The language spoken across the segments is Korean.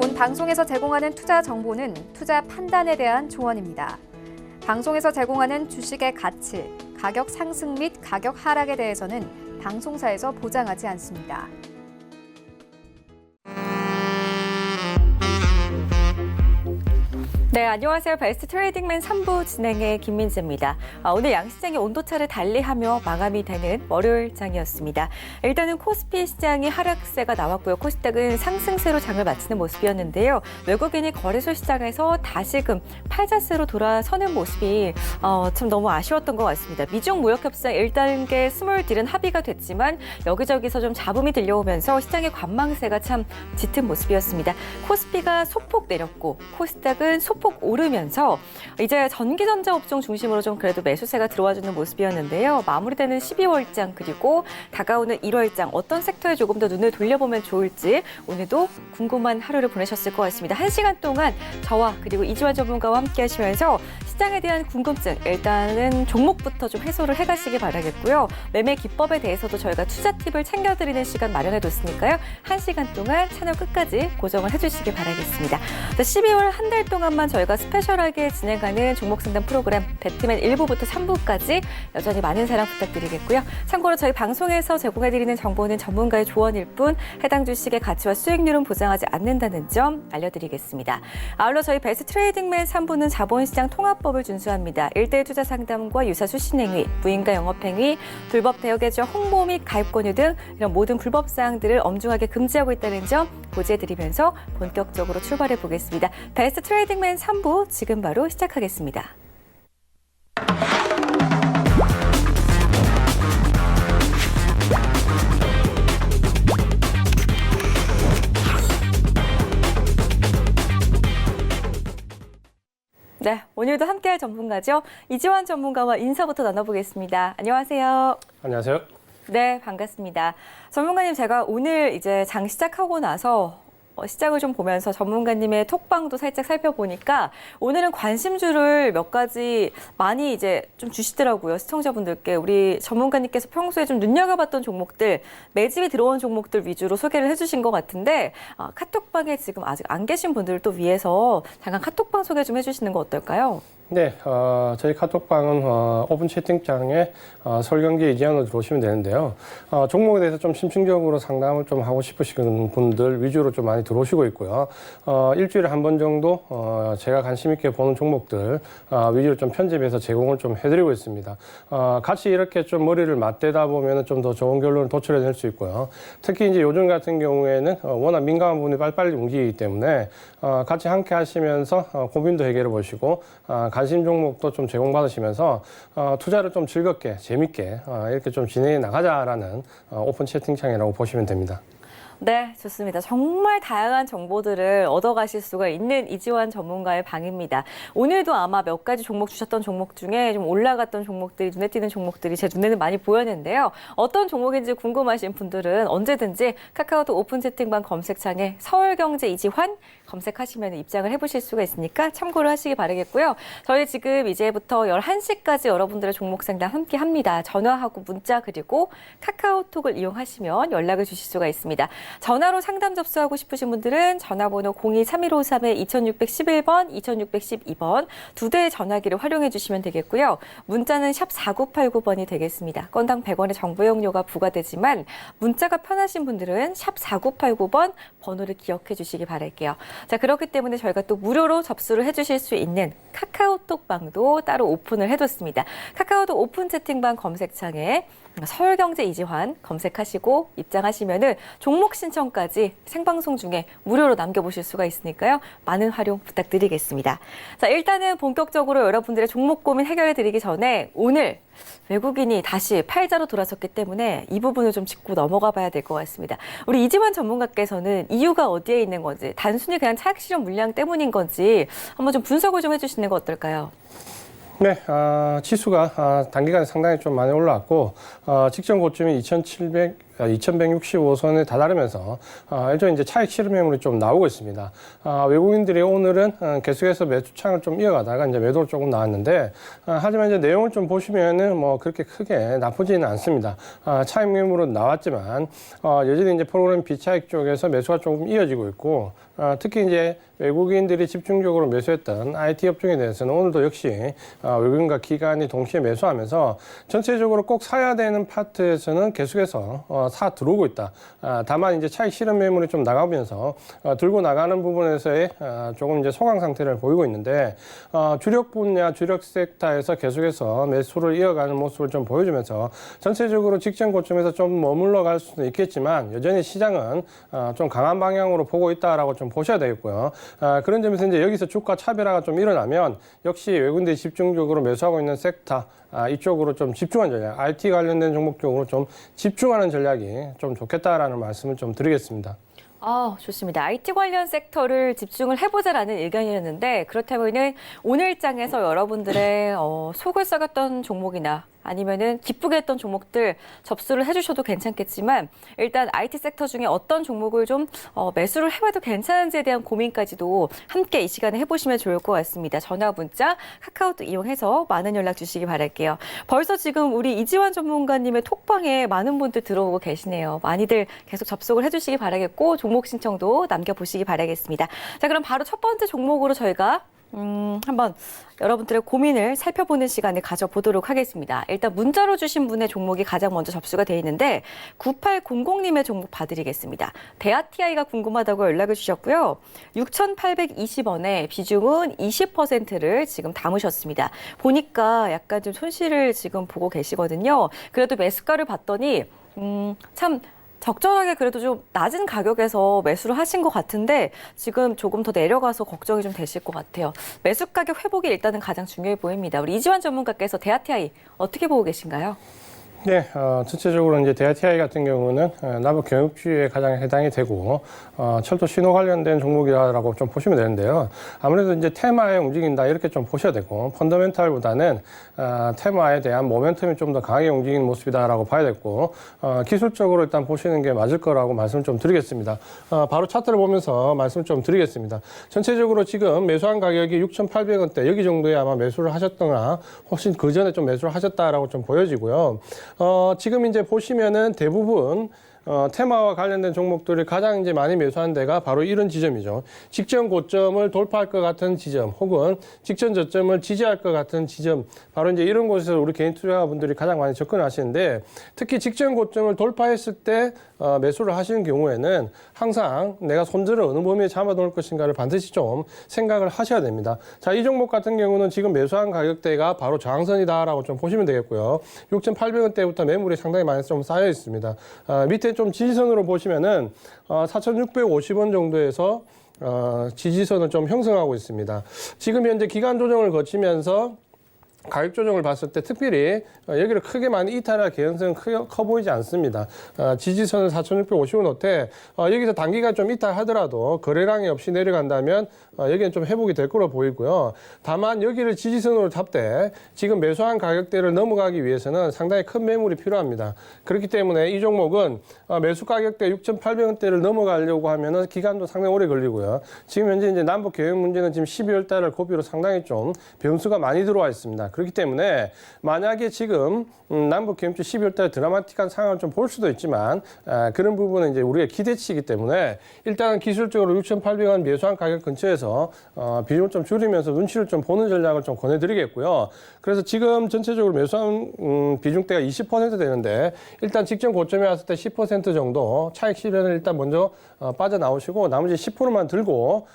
본 방송에서 제공하는 투자 정보는 투자 판단에 대한 조언입니다. 방송에서 제공하는 주식의 가치, 가격 상승 및 가격 하락에 대해서는 방송사에서 보장하지 않습니다. 네, 안녕하세요. 베스트 트레이딩맨 3부 진행의 김민지입니다. 오늘 양시장이 온도차를 달리하며 마감이 되는 월요일장이었습니다. 일단은 코스피 시장이 하락세가 나왔고요. 코스닥은 상승세로 장을 마치는 모습이었는데요. 외국인이 거래소 시장에서 다시금 팔자세로 돌아서는 모습이 참 너무 아쉬웠던 것 같습니다. 미중 무역협상 1단계 스몰 딜은 합의가 됐지만 여기저기서 좀 잡음이 들려오면서 시장의 관망세가 참 짙은 모습이었습니다. 코스피가 소폭 내렸고 코스닥은 소폭 오르면서 이제 전기전자 업종 중심으로 좀 그래도 매수세가 들어와주는 모습이었는데요. 마무리되는 12월장 그리고 다가오는 1월장 어떤 섹터에 조금 더 눈을 돌려보면 좋을지 오늘도 궁금한 하루를 보내셨을 것 같습니다. 1시간 동안 저와 그리고 이주환 전문가와 함께 하시면서 시장에 대한 궁금증 일단은 종목부터 좀 해소를 해가시기 바라겠고요. 매매 기법에 대해서도 저희가 투자 팁을 챙겨드리는 시간 마련해뒀으니까요. 1시간 동안 채널 끝까지 고정을 해주시기 바라겠습니다. 12월 한 달 동안만 저희가 스페셜하게 진행하는 종목 상담 프로그램 배트맨 1부부터 3부까지 여전히 많은 사랑 부탁드리겠고요. 참고로 저희 방송에서 제공해드리는 정보는 전문가의 조언일 뿐 해당 주식의 가치와 수익률은 보장하지 않는다는 점 알려드리겠습니다. 아울러 저희 베스트 트레이딩맨 3부는 자본시장 통합법을 준수합니다. 1대1 투자 상담과 유사 수신행위, 무인가 영업행위, 불법 대여계좌 홍보 및 가입 권유 등 이런 모든 불법 사항들을 엄중하게 금지하고 있다는 점 고지해드리면서 본격적으로 출발해 보겠습니다. 베스트 트레이딩맨 3부 지금 바로 시작하겠습니다. 네, 오늘도 함께할 전문가죠. 이주환 전문가와 인사부터 나눠보겠습니다. 안녕하세요. 안녕하세요. 네, 반갑습니다. 전문가님, 제가 오늘 이제 장 시작하고 나서 시장을 좀 보면서 전문가님의 톡방도 살짝 살펴보니까 오늘은 관심주를 몇 가지 많이 이제 좀 주시더라고요. 시청자분들께 우리 전문가님께서 평소에 좀 눈여겨봤던 종목들, 매집이 들어온 종목들 위주로 소개를 해주신 것 같은데 카톡방에 지금 아직 안 계신 분들을 또 위해서 잠깐 카톡방 소개 좀 해주시는 거 어떨까요? 네, 저희 카톡방은 오픈 채팅창에 설경제 이지환으로 들어오시면 되는데요. 종목에 대해서 좀 심층적으로 상담을 좀 하고 싶으신 분들 위주로 좀 많이 들어오시고 있고요. 일주일에 한 번 정도 제가 관심 있게 보는 종목들 위주로 좀 편집해서 제공을 좀 해드리고 있습니다. 같이 이렇게 좀 머리를 맞대다 보면 좀 더 좋은 결론을 도출해낼 수 있고요. 특히 이제 요즘 같은 경우에는 워낙 민감한 부분이 빨리빨리 움직이기 때문에 같이 함께 하시면서 고민도 해결해 보시고 관심 종목도 좀 제공받으시면서 투자를 좀 즐겁게 재밌게 이렇게 좀 진행해 나가자라는 오픈 채팅창이라고 보시면 됩니다. 네, 좋습니다. 정말 다양한 정보들을 얻어가실 수가 있는 이지환 전문가의 방입니다. 오늘도 아마 몇 가지 종목 주셨던 종목 중에 좀 올라갔던 종목들이 눈에 띄는 종목들이 제 눈에는 많이 보였는데요. 어떤 종목인지 궁금하신 분들은 언제든지 카카오톡 오픈 채팅방 검색창에 서울경제 이지환 검색하시면 입장을 해보실 수가 있으니까 참고를 하시기 바라겠고요. 저희 지금 이제부터 11시까지 여러분들의 종목 상담 함께 합니다. 전화하고 문자 그리고 카카오톡을 이용하시면 연락을 주실 수가 있습니다. 전화로 상담 접수하고 싶으신 분들은 전화번호 02-3153-2611번, 2612번 두 대의 전화기를 활용해 주시면 되겠고요. 문자는 샵 4989번이 되겠습니다. 건당 100원의 정보 이용료가 부과되지만 문자가 편하신 분들은 샵 4989번 번호를 기억해 주시기 바랄게요. 자, 그렇기 때문에 저희가 또 무료로 접수를 해주실 수 있는 카카오톡 방도 따로 오픈을 해뒀습니다. 카카오톡 오픈 채팅방 검색창에 서울경제 이지환 검색하시고 입장하시면은 종목 신청까지 생방송 중에 무료로 남겨보실 수가 있으니까요. 많은 활용 부탁드리겠습니다. 자, 일단은 본격적으로 여러분들의 종목 고민 해결해 드리기 전에 오늘 외국인이 다시 팔자로 돌아섰기 때문에 이 부분을 좀 짚고 넘어가 봐야 될 것 같습니다. 우리 이지환 전문가께서는 이유가 어디에 있는 건지, 단순히 그냥 차익 실현 물량 때문인 건지 한번 좀 분석을 좀 해주시는 거 어떨까요? 네, 지수가 단기간에 상당히 좀 많이 올라왔고 직전 고점이 2,700 2165선에 다다르면서 일종의 이제 차익 실현 매물이 좀 나오고 있습니다. 외국인들이 오늘은 계속해서 매수창을 좀 이어가다가 이제 매도로 조금 나왔는데, 하지만 이제 내용을 좀 보시면은 뭐 그렇게 크게 나쁘지는 않습니다. 차익 매물은 나왔지만 여전히 이제 프로그램 비차익 쪽에서 매수가 조금 이어지고 있고, 특히 이제 외국인들이 집중적으로 매수했던 IT 업종에 대해서는 오늘도 역시 외국인과 기관이 동시에 매수하면서 전체적으로 꼭 사야 되는 파트에서는 계속해서 사 들어오고 있다. 다만 이제 차익 실현 매물이 좀 나가면서 들고 나가는 부분에서의 조금 이제 소강 상태를 보이고 있는데, 주력 분야, 주력 섹터에서 계속해서 매수를 이어가는 모습을 좀 보여주면서 전체적으로 직전 고점에서 좀 머물러 갈 수는 있겠지만 여전히 시장은 좀 강한 방향으로 보고 있다라고 좀 보셔야 되겠고요. 그런 점에서 이제 여기서 주가 차별화가 좀 일어나면 역시 외국인들이 집중적으로 매수하고 있는 섹터 이쪽으로 좀 집중한 전략, IT 관련된 종목 쪽으로 좀 집중하는 전략이 좀 좋겠다라는 말씀을 좀 드리겠습니다. 좋습니다. IT 관련 섹터를 집중을 해보자라는 의견이었는데, 그렇다면은 오늘 장에서 여러분들의 속을 썩였던 종목이나 아니면은 기쁘게 했던 종목들 접수를 해주셔도 괜찮겠지만, 일단 IT 섹터 중에 어떤 종목을 좀 매수를 해봐도 괜찮은지에 대한 고민까지도 함께 이 시간에 해보시면 좋을 것 같습니다. 전화, 문자, 카카오톡 이용해서 많은 연락 주시기 바랄게요. 벌써 지금 우리 이지환 전문가님의 톡방에 많은 분들 들어오고 계시네요. 많이들 계속 접속을 해주시기 바라겠고, 종목 신청도 남겨보시기 바라겠습니다. 자, 그럼 바로 첫 번째 종목으로 저희가 한번 여러분들의 고민을 살펴보는 시간을 가져보도록 하겠습니다. 일단 문자로 주신 분의 종목이 가장 먼저 접수가 돼 있는데 9800님의 종목 봐드리겠습니다. 대아TI가 궁금하다고 연락을 주셨고요. 6,820원에 비중은 20%를 지금 담으셨습니다. 보니까 약간 좀 손실을 지금 보고 계시거든요. 그래도 매수가를 봤더니 참 적절하게 그래도 좀 낮은 가격에서 매수를 하신 것 같은데 지금 조금 더 내려가서 걱정이 좀 되실 것 같아요. 매수 가격 회복이 일단은 가장 중요해 보입니다. 우리 이지환 전문가께서 대아TI 어떻게 보고 계신가요? 네, 전체적으로 이제 대아TI 같은 경우는 남북 경협주의에 가장 해당이 되고 철도 신호 관련된 종목이라고 좀 보시면 되는데요. 아무래도 이제 테마에 움직인다 이렇게 좀 보셔야 되고 펀더멘탈보다는 테마에 대한 모멘텀이 좀 더 강하게 움직이는 모습이다라고 봐야 되고 기술적으로 일단 보시는 게 맞을 거라고 말씀을 좀 드리겠습니다. 바로 차트를 보면서 말씀을 좀 드리겠습니다. 전체적으로 지금 매수한 가격이 6,800원대 여기 정도에 아마 매수를 하셨거나 혹시 그 전에 좀 매수를 하셨다라고 좀 보여지고요. 지금 이제 보시면은 대부분 테마와 관련된 종목들을 가장 이제 많이 매수한 데가 바로 이런 지점이죠. 직전 고점을 돌파할 것 같은 지점, 혹은 직전 저점을 지지할 것 같은 지점, 바로 이제 이런 곳에서 우리 개인 투자자분들이 가장 많이 접근하시는데, 특히 직전 고점을 돌파했을 때 매수를 하시는 경우에는 항상 내가 손절을 어느 범위에 잡아놓을 것인가를 반드시 좀 생각을 하셔야 됩니다. 자, 이 종목 같은 경우는 지금 매수한 가격대가 바로 저항선이다라고 좀 보시면 되겠고요. 6,800원대부터 매물이 상당히 많이 좀 쌓여 있습니다. 밑에 좀 지지선으로 보시면은 4,650원 정도에서 지지선을 좀 형성하고 있습니다. 지금 현재 기간 조정을 거치면서 가격 조정을 봤을 때 특별히 여기를 크게 많이 이탈할 개연성은 커 보이지 않습니다. 지지선은 4,650원 어때 여기서 단기간 좀 이탈하더라도 거래량이 없이 내려간다면 여기는 좀 회복이 될 거로 보이고요. 다만 여기를 지지선으로 잡되 지금 매수한 가격대를 넘어가기 위해서는 상당히 큰 매물이 필요합니다. 그렇기 때문에 이 종목은 매수 가격대 6,800원대를 넘어가려고 하면은 기간도 상당히 오래 걸리고요. 지금 현재 이제 남북 계획 문제는 지금 12월 달을 고비로 상당히 좀 변수가 많이 들어와 있습니다. 그렇기 때문에 만약에 지금 남북 경협주 12월 달 드라마틱한 상황을 좀 볼 수도 있지만 그런 부분은 이제 우리가 기대치이기 때문에 일단 기술적으로 6,800원 매수한 가격 근처에서 비중을 좀 줄이면서 눈치를 좀 보는 전략을 좀 권해드리겠고요. 그래서 지금 전체적으로 매수한 비중대가 20% 되는데 일단 직전 고점에 왔을 때 10% 정도 차익 실현을 일단 먼저 빠져나오시고 나머지 10%만 들고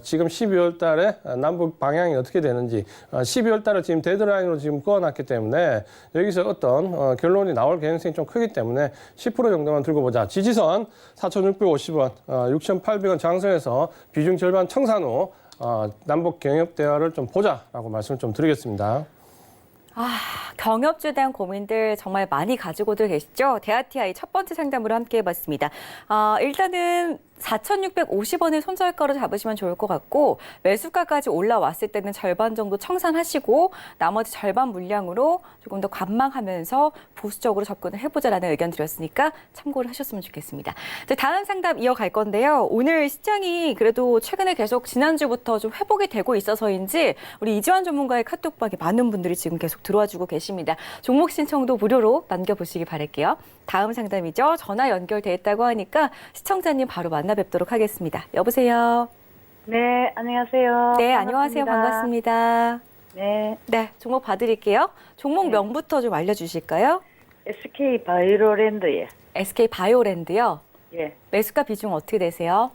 지금 12월 달에 남북 방향이 어떻게 되는지 12월 달에 지금 데드라인으로 지금 그어놨기 때문에 여기서 어떤 결론이 나올 가능성이 좀 크기 때문에 10% 정도만 들고 보자. 지지선 4,650원, 6,800원 장선에서 비중 절반 청산 후 남북 경협 대화를 좀 보자라고 말씀을 좀 드리겠습니다. 경협주에 대한 고민들 정말 많이 가지고들 계시죠? 대아TI 첫 번째 상담으로 함께 해봤습니다. 일단은 4,650원의 손절가로 잡으시면 좋을 것 같고 매수가까지 올라왔을 때는 절반 정도 청산하시고 나머지 절반 물량으로 조금 더 관망하면서 보수적으로 접근을 해보자라는 의견 드렸으니까 참고를 하셨으면 좋겠습니다. 이제 다음 상담 이어갈 건데요. 오늘 시장이 그래도 최근에 계속 지난주부터 좀 회복이 되고 있어서인지 우리 이지환 전문가의 카톡방에 많은 분들이 지금 계속 들어와주고 계십니다. 종목 신청도 무료로 남겨보시기 바랄게요. 다음 상담이죠. 전화 연결돼 있다고 하니까 시청자님 바로 만나 뵙도록 하겠습니다. 여보세요. 네, 안녕하세요. 네, 안녕하세요. 반갑습니다. 네, 네, 종목 봐드릴게요. 종목 명부터 좀 알려주실까요? SK 바이오랜드에 SK 바이오랜드요. 예, 매수가 비중 어떻게 되세요?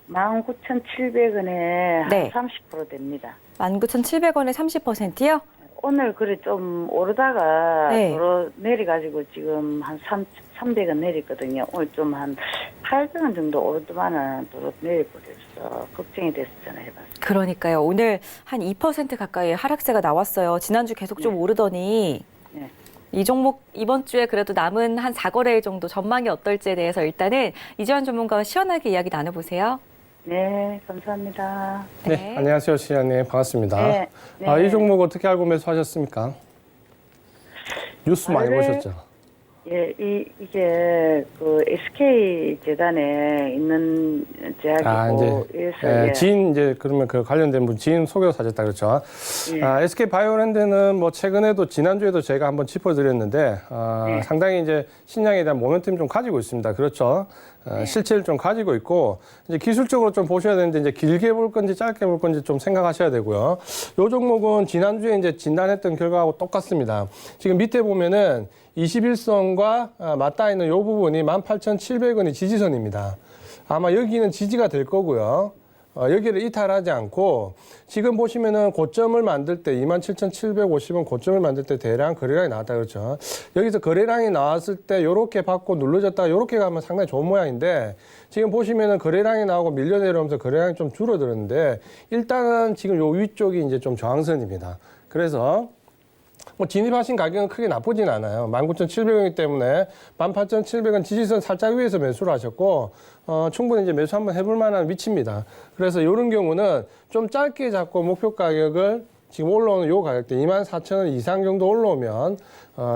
19,700원에 네. 한 30% 됩니다. 19,700원에 30%요? 오늘 그래 좀 오르다가 네. 도로 내려가지고 지금 한 300원 내렸거든요. 오늘 좀 한 800원 정도 오르더만은 도로 내려버려서 걱정이 돼서 전화해봤어요. 그러니까요. 오늘 한 2% 가까이 하락세가 나왔어요. 지난주 계속 좀 오르더니 네. 이 종목 이번 주에 그래도 남은 한 4거래일 정도 전망이 어떨지에 대해서 일단은 이지환 전문가와 시원하게 이야기 나눠보세요. 네, 감사합니다. 네, 안녕하세요, 시장님. 반갑습니다. 네, 네. 이 종목 어떻게 알고 매수하셨습니까? 뉴스 많이 네. 보셨죠? 예, 이게 그 SK 재단에 있는 제약이고 그래서 지인 이제 그러면 그 관련된 분 지인 소개서 하셨다 그렇죠? 예. SK 바이오랜드는 뭐 최근에도 지난주에도 제가 한번 짚어드렸는데 네. 상당히 이제 신장에 대한 모멘텀 좀 가지고 있습니다. 그렇죠? 실체를 좀 가지고 있고 이제 기술적으로 좀 보셔야 되는데 이제 길게 볼 건지 짧게 볼 건지 좀 생각하셔야 되고요. 요 종목은 지난주에 이제 진단했던 결과하고 똑같습니다. 지금 밑에 보면은 21선과 맞닿아 있는 이 부분이 18,700원이 지지선입니다. 아마 여기는 지지가 될 거고요. 여기를 이탈하지 않고 지금 보시면은 고점을 만들 때 27,750원 고점을 만들 때 대량 거래량이 나왔다 그렇죠. 여기서 거래량이 나왔을 때 요렇게 받고 눌러졌다가 요렇게 가면 상당히 좋은 모양인데 지금 보시면은 거래량이 나오고 밀려 내려오면서 거래량이 좀 줄어들었는데 일단은 지금 요 위쪽이 이제 좀 저항선입니다. 그래서 뭐 진입하신 가격은 크게 나쁘진 않아요. 19,700원이기 때문에 18,700원 지지선 살짝 위에서 매수를 하셨고 충분히 이제 매수 한번 해볼 만한 위치입니다. 그래서 이런 경우는 좀 짧게 잡고 목표 가격을 지금 올라오는 요 가격대 24,000원 이상 정도 올라오면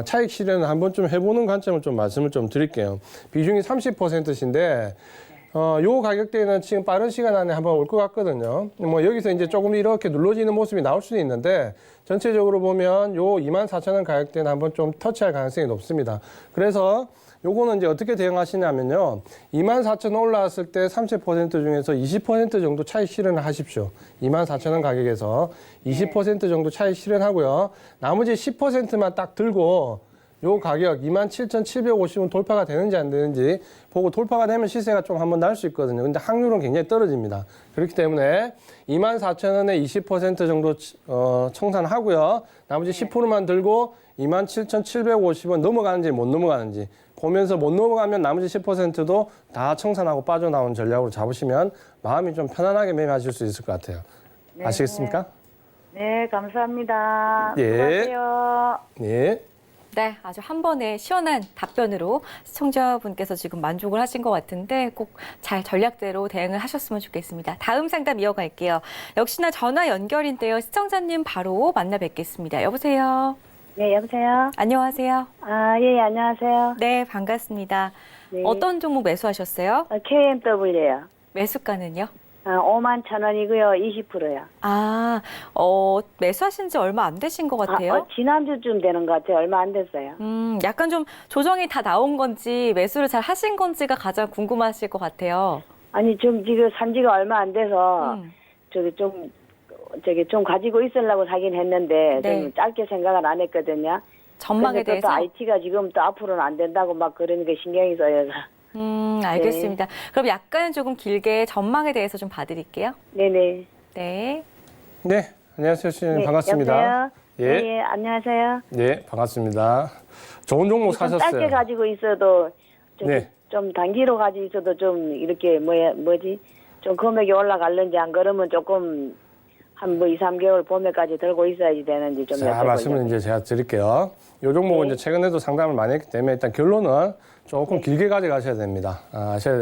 차익 실현을 한번 좀 해보는 관점을 좀 말씀을 좀 드릴게요. 비중이 30%인데 요 가격대는 지금 빠른 시간 안에 한번 올 것 같거든요. 뭐 여기서 이제 조금 이렇게 눌러지는 모습이 나올 수도 있는데 전체적으로 보면 요 24,000원 가격대는 한번 좀 터치할 가능성이 높습니다. 그래서 요거는 이제 어떻게 대응하시냐면요. 24,000원 올라왔을 때 30% 중에서 20% 정도 차익 실현을 하십시오. 24,000원 가격에서 20% 정도 차익 실현하고요. 나머지 10%만 딱 들고 요 가격 27,750원 돌파가 되는지 안 되는지 보고 돌파가 되면 시세가 좀 한번 날 수 있거든요. 근데 확률은 굉장히 떨어집니다. 그렇기 때문에 24,000원에 20% 정도 청산하고요. 나머지 10%만 들고 27,750원 넘어가는지 못 넘어가는지 보면서 못 넘어가면 나머지 10%도 다 청산하고 빠져나온 전략으로 잡으시면 마음이 좀 편안하게 매매하실 수 있을 것 같아요. 네. 아시겠습니까? 네, 감사합니다. 예. 수고하세요. 네. 네, 아주 한 번에 시원한 답변으로 시청자분께서 지금 만족을 하신 것 같은데 꼭 잘 전략대로 대응을 하셨으면 좋겠습니다. 다음 상담 이어갈게요. 역시나 전화 연결인데요. 시청자님 바로 만나 뵙겠습니다. 여보세요. 네, 여보세요. 안녕하세요. 아, 예, 안녕하세요. 네, 반갑습니다. 네. 어떤 종목 매수하셨어요? KMW요. 매수가는요? 51,000원이고요. 20%요. 매수하신 지 얼마 안 되신 것 같아요. 지난주쯤 되는 것 같아요. 얼마 안 됐어요. 약간 좀 조정이 다 나온 건지 매수를 잘 하신 건지가 가장 궁금하실 것 같아요. 아니, 지금 산지가 얼마 안 돼서 음. 좀 가지고 있으려고 사긴 했는데 네. 좀 짧게 생각을 안 했거든요. 전망에 근데 또 대해서? IT가 지금 또 앞으로는 안 된다고 막 그런 게 신경이 써여서. 알겠습니다. 그럼 약간 조금 길게 전망에 대해서 좀 봐드릴게요. 네네. 네. 네. 안녕하세요, 시장님. 네, 반갑습니다. 여보세요? 예. 네, 예, 안녕하세요. 네, 반갑습니다. 좋은 종목 좀 사셨어요. 짧게 가지고 있어도 네. 좀 단기로 가지고 있어도 좀 이렇게 좀 금액이 올라갈는지 안 그러면 조금 한 2, 3개월 봄에까지 들고 있어야지 되는지 좀 자, 말씀을 이제 제가 드릴게요. 요 종목은 네. 이제 최근에도 상담을 많이 했기 때문에 일단 결론은 조금 길게 가져가셔야 됩니다.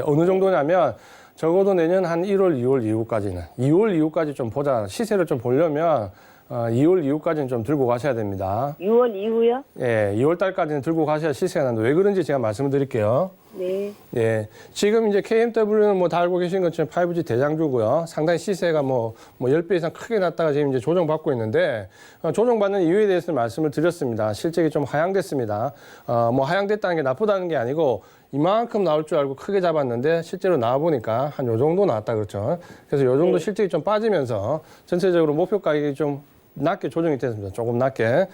어느 정도냐면 적어도 내년 한 1월, 2월 이후까지는 2월 이후까지 좀 보자. 시세를 좀 보려면 2월 이후까지는 좀 들고 가셔야 됩니다. 6월 이후요? 예, 2월 달까지는 들고 가셔야 시세가 나는데 왜 그런지 제가 말씀을 드릴게요. 네. 예, 지금 이제 KMW는 뭐 다 알고 계신 것처럼 5G 대장주고요. 상당히 시세가 뭐 10배 이상 크게 났다가 지금 이제 조정받고 있는데, 조정받는 이유에 대해서 말씀을 드렸습니다. 실적이 좀 하향됐습니다. 뭐 하향됐다는 게 나쁘다는 게 아니고, 이만큼 나올 줄 알고 크게 잡았는데 실제로 나와보니까 한 요 정도 나왔다 그렇죠. 그래서 요 정도 실적이 좀 빠지면서 전체적으로 목표 가격이 좀 낮게 조정이 됐습니다. 조금 낮게.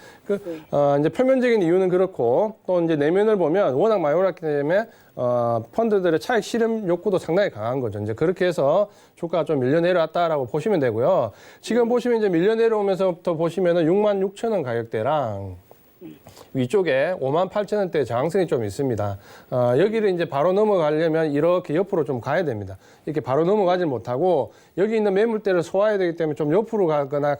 이제 표면적인 이유는 그렇고 또 이제 내면을 보면 워낙 많이 올랐기 때문에 펀드들의 차익 실현 욕구도 상당히 강한 거죠. 이제 그렇게 해서 주가가 좀 밀려 내려왔다라고 보시면 되고요. 지금 보시면 이제 밀려 내려오면서부터 보시면은 66,000원 가격대랑 위쪽에 58,000원대 저항선이 좀 있습니다. 여기를 이제 바로 넘어가려면 이렇게 옆으로 좀 가야 됩니다. 이렇게 바로 넘어가지 못하고 여기 있는 매물대를 소화해야 되기 때문에 좀 옆으로 가거나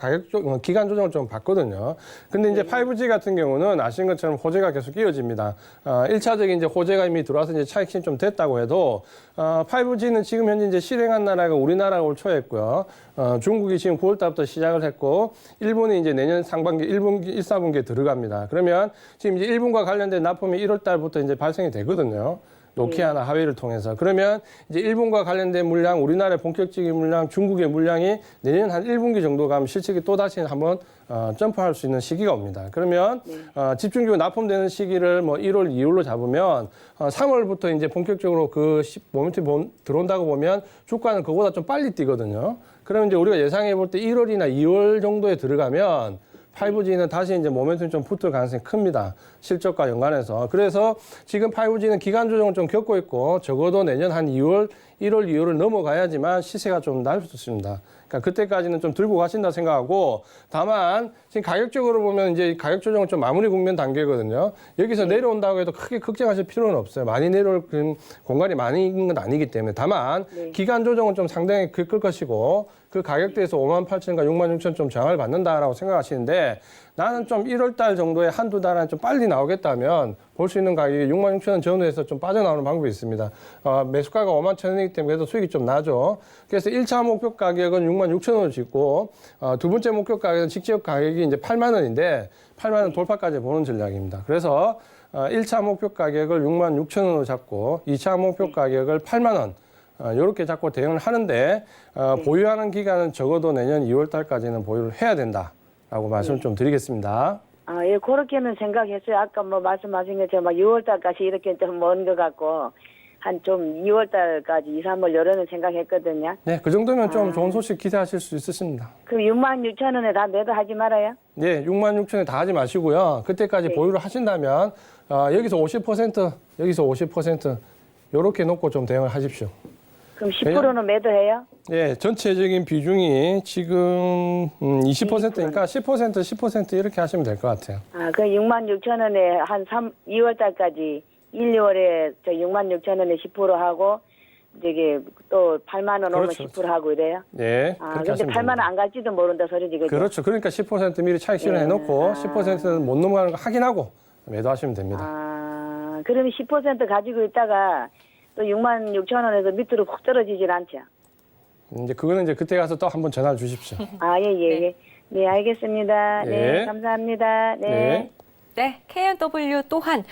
기간 조정을 좀 받거든요. 근데 이제 5G 같은 경우는 아시는 것처럼 호재가 계속 이어집니다. 1차적인 이제 호재가 이미 들어와서 이제 차익 실현 좀 됐다고 해도 5G는 지금 현재 이제 실행한 나라가 우리나라가 올 초에 했고요. 중국이 지금 9월 달부터 시작을 했고 일본이 이제 내년 상반기 1분기 1, 4분기에 들어갑니다. 그러면 지금 이제 일본과 관련된 납품이 1월 달부터 이제 발생이 되거든요. 노키아나 하웨이를 통해서. 그러면 이제 일본과 관련된 물량, 우리나라의 본격적인 물량, 중국의 물량이 내년 한 1분기 정도 가면 실적이 또다시 한번 점프할 수 있는 시기가 옵니다. 그러면 집중적으로 납품되는 시기를 뭐 1월, 2월로 잡으면 3월부터 이제 본격적으로 그 모멘텀이 들어온다고 보면 주가는 그보다 좀 빨리 뛰거든요. 그러면 이제 우리가 예상해 볼 때 1월이나 2월 정도에 들어가면 5G는 다시 이제 모멘텀이 좀 붙을 가능성이 큽니다. 실적과 연관해서. 그래서 지금 5G는 기간 조정을 좀 겪고 있고 적어도 내년 한 1월, 2월을 넘어가야지만 시세가 좀 나을 수 있습니다. 그러니까 그때까지는 좀 들고 가신다 생각하고 다만 지금 가격적으로 보면 이제 가격 조정은 좀 마무리 국면 단계거든요. 여기서 내려온다고 해도 크게 걱정하실 필요는 없어요. 많이 내려올 공간이 많이 있는 건 아니기 때문에 다만 기간 조정은 좀 상당히 끌 것이고 그 가격대에서 58,000원과 66,000원 좀 저항을 받는다라고 생각하시는데 나는 좀 1월 달 정도에 한두 달 안에 좀 빨리 나오겠다면 볼 수 있는 가격이 66,000원 전후에서 좀 빠져나오는 방법이 있습니다. 매수가가 51,000원이기 때문에 그래도 수익이 좀 나죠. 그래서 1차 목표 가격은 66,000원을 짓고 두 번째 목표 가격은 직접 가격이 이제 8만 원인데 8만 원 돌파까지 보는 전략입니다. 그래서 1차 목표 가격을 66,000원으로 잡고 2차 목표 가격을 8만 원 이렇게 잡고 대응을 하는데 보유하는 기간은 적어도 내년 2월 달까지는 보유를 해야 된다라고 말씀을 좀 드리겠습니다. 예, 그렇게는 생각했어요. 아까 뭐 말씀하신 것처럼 6월 달까지 이렇게 좀 먼 것 같고 한 좀 2월 달까지 2, 3월 요런은 생각했거든요. 네, 그 정도면 좀 좋은 소식 기대하실 수 있으십니다. 그럼 66,000원에 다 매도하지 말아요? 네, 66,000원에 다 하지 마시고요. 그때까지 보유를 하신다면 여기서 50%, 여기서 50% 이렇게 놓고 좀 대응을 하십시오. 그럼 10%는 매도해요? 네, 전체적인 비중이 지금 20%니까 10% 이렇게 하시면 될 것 같아요. 그 66,000원에 한 2월 달까지 1, 2월에 저 66,000원에 10% 하고 저기 또 8만 원 오면 그렇죠. 10% 하고 이래요? 네, 근데 그렇게 하시면 8만 원 됩니다. 안 갈지도 모른다 소리지, 그죠? 그렇죠. 그러니까 10% 미리 차익 실현해 놓고 10%는 못 넘어가는 거 확인하고 매도하시면 됩니다. 그러면 10% 가지고 있다가 또 66,000원에서 밑으로 훅 떨어지질 않죠? 이제 그거는 이제 그때 가서 또 한번 전화를 주십시오. 예. 네, 알겠습니다. 네. 네, 감사합니다. 네. 네, KMW 또한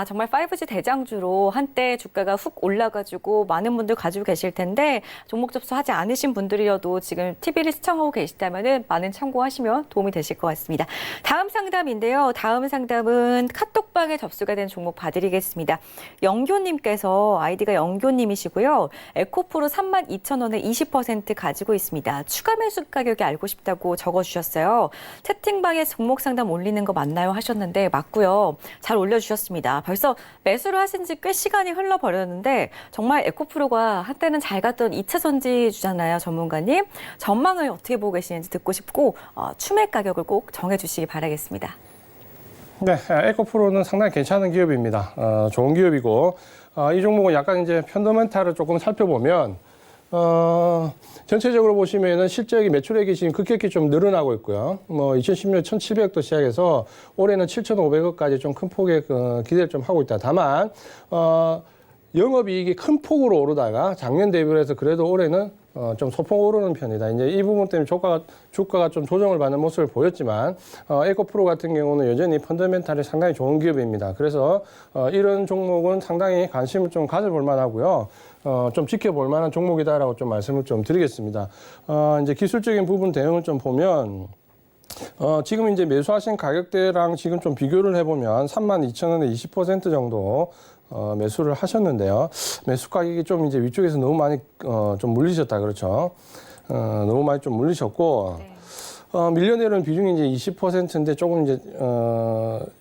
정말 5G 대장주로 한때 주가가 훅 올라가지고 많은 분들 가지고 계실 텐데 종목 접수하지 않으신 분들이어도 지금 TV를 시청하고 계시다면 많은 참고하시면 도움이 되실 것 같습니다. 다음 상담인데요. 다음 상담은 카톡방에 접수가 된 종목 봐드리겠습니다. 영교님께서 아이디가 영교님이시고요. 에코프로 32,000원에 20% 가지고 있습니다. 추가 매수 가격이 알고 싶다고 적어주셨어요. 채팅방에 종목 상담 올리는 거 맞나요? 하셨는데 맞고요. 잘 올려주셨습니다. 벌써 매수를 하신 지 꽤 시간이 흘러버렸는데 정말 에코프로가 한때는 잘 갔던 2차 전지주잖아요. 전문가님. 전망을 어떻게 보고 계시는지 듣고 싶고 추매 가격을 꼭 정해주시기 바라겠습니다. 네, 에코프로는 상당히 괜찮은 기업입니다. 좋은 기업이고 이 종목은 약간 이제 펀더멘탈을 조금 살펴보면 전체적으로 보시면은 실적이 매출액이 지금 급격히 좀 늘어나고 있고요. 뭐 2010년 1,700억도 시작해서 올해는 7,500억까지 좀 큰 폭의 기대를 좀 하고 있다. 다만 영업이익이 큰 폭으로 오르다가 작년 대비로 해서 그래도 올해는 좀 소폭 오르는 편이다. 이제 이 부분 때문에 주가가 좀 조정을 받는 모습을 보였지만 에코프로 같은 경우는 여전히 펀더멘탈이 상당히 좋은 기업입니다. 그래서 이런 종목은 상당히 관심을 좀 가져볼 만하고요. 좀 지켜볼 만한 종목이다라고 좀 말씀을 좀 드리겠습니다. 이제 기술적인 부분 대응을 좀 보면 지금 이제 매수하신 가격대랑 지금 좀 비교를 해보면 32,000원에 20% 정도 매수를 하셨는데요. 매수 가격이 좀 이제 위쪽에서 너무 많이 좀 물리셨다 그렇죠. 너무 많이 좀 물리셨고 밀려내려는 비중이 이제 20%인데 조금 이제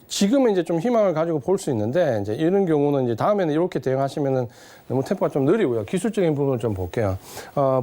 지금은 이제 좀 희망을 가지고 볼 수 있는데 이제 이런 경우는 이제 다음에는 이렇게 대응하시면은 너무 템포가 좀 느리고요. 기술적인 부분을 좀 볼게요.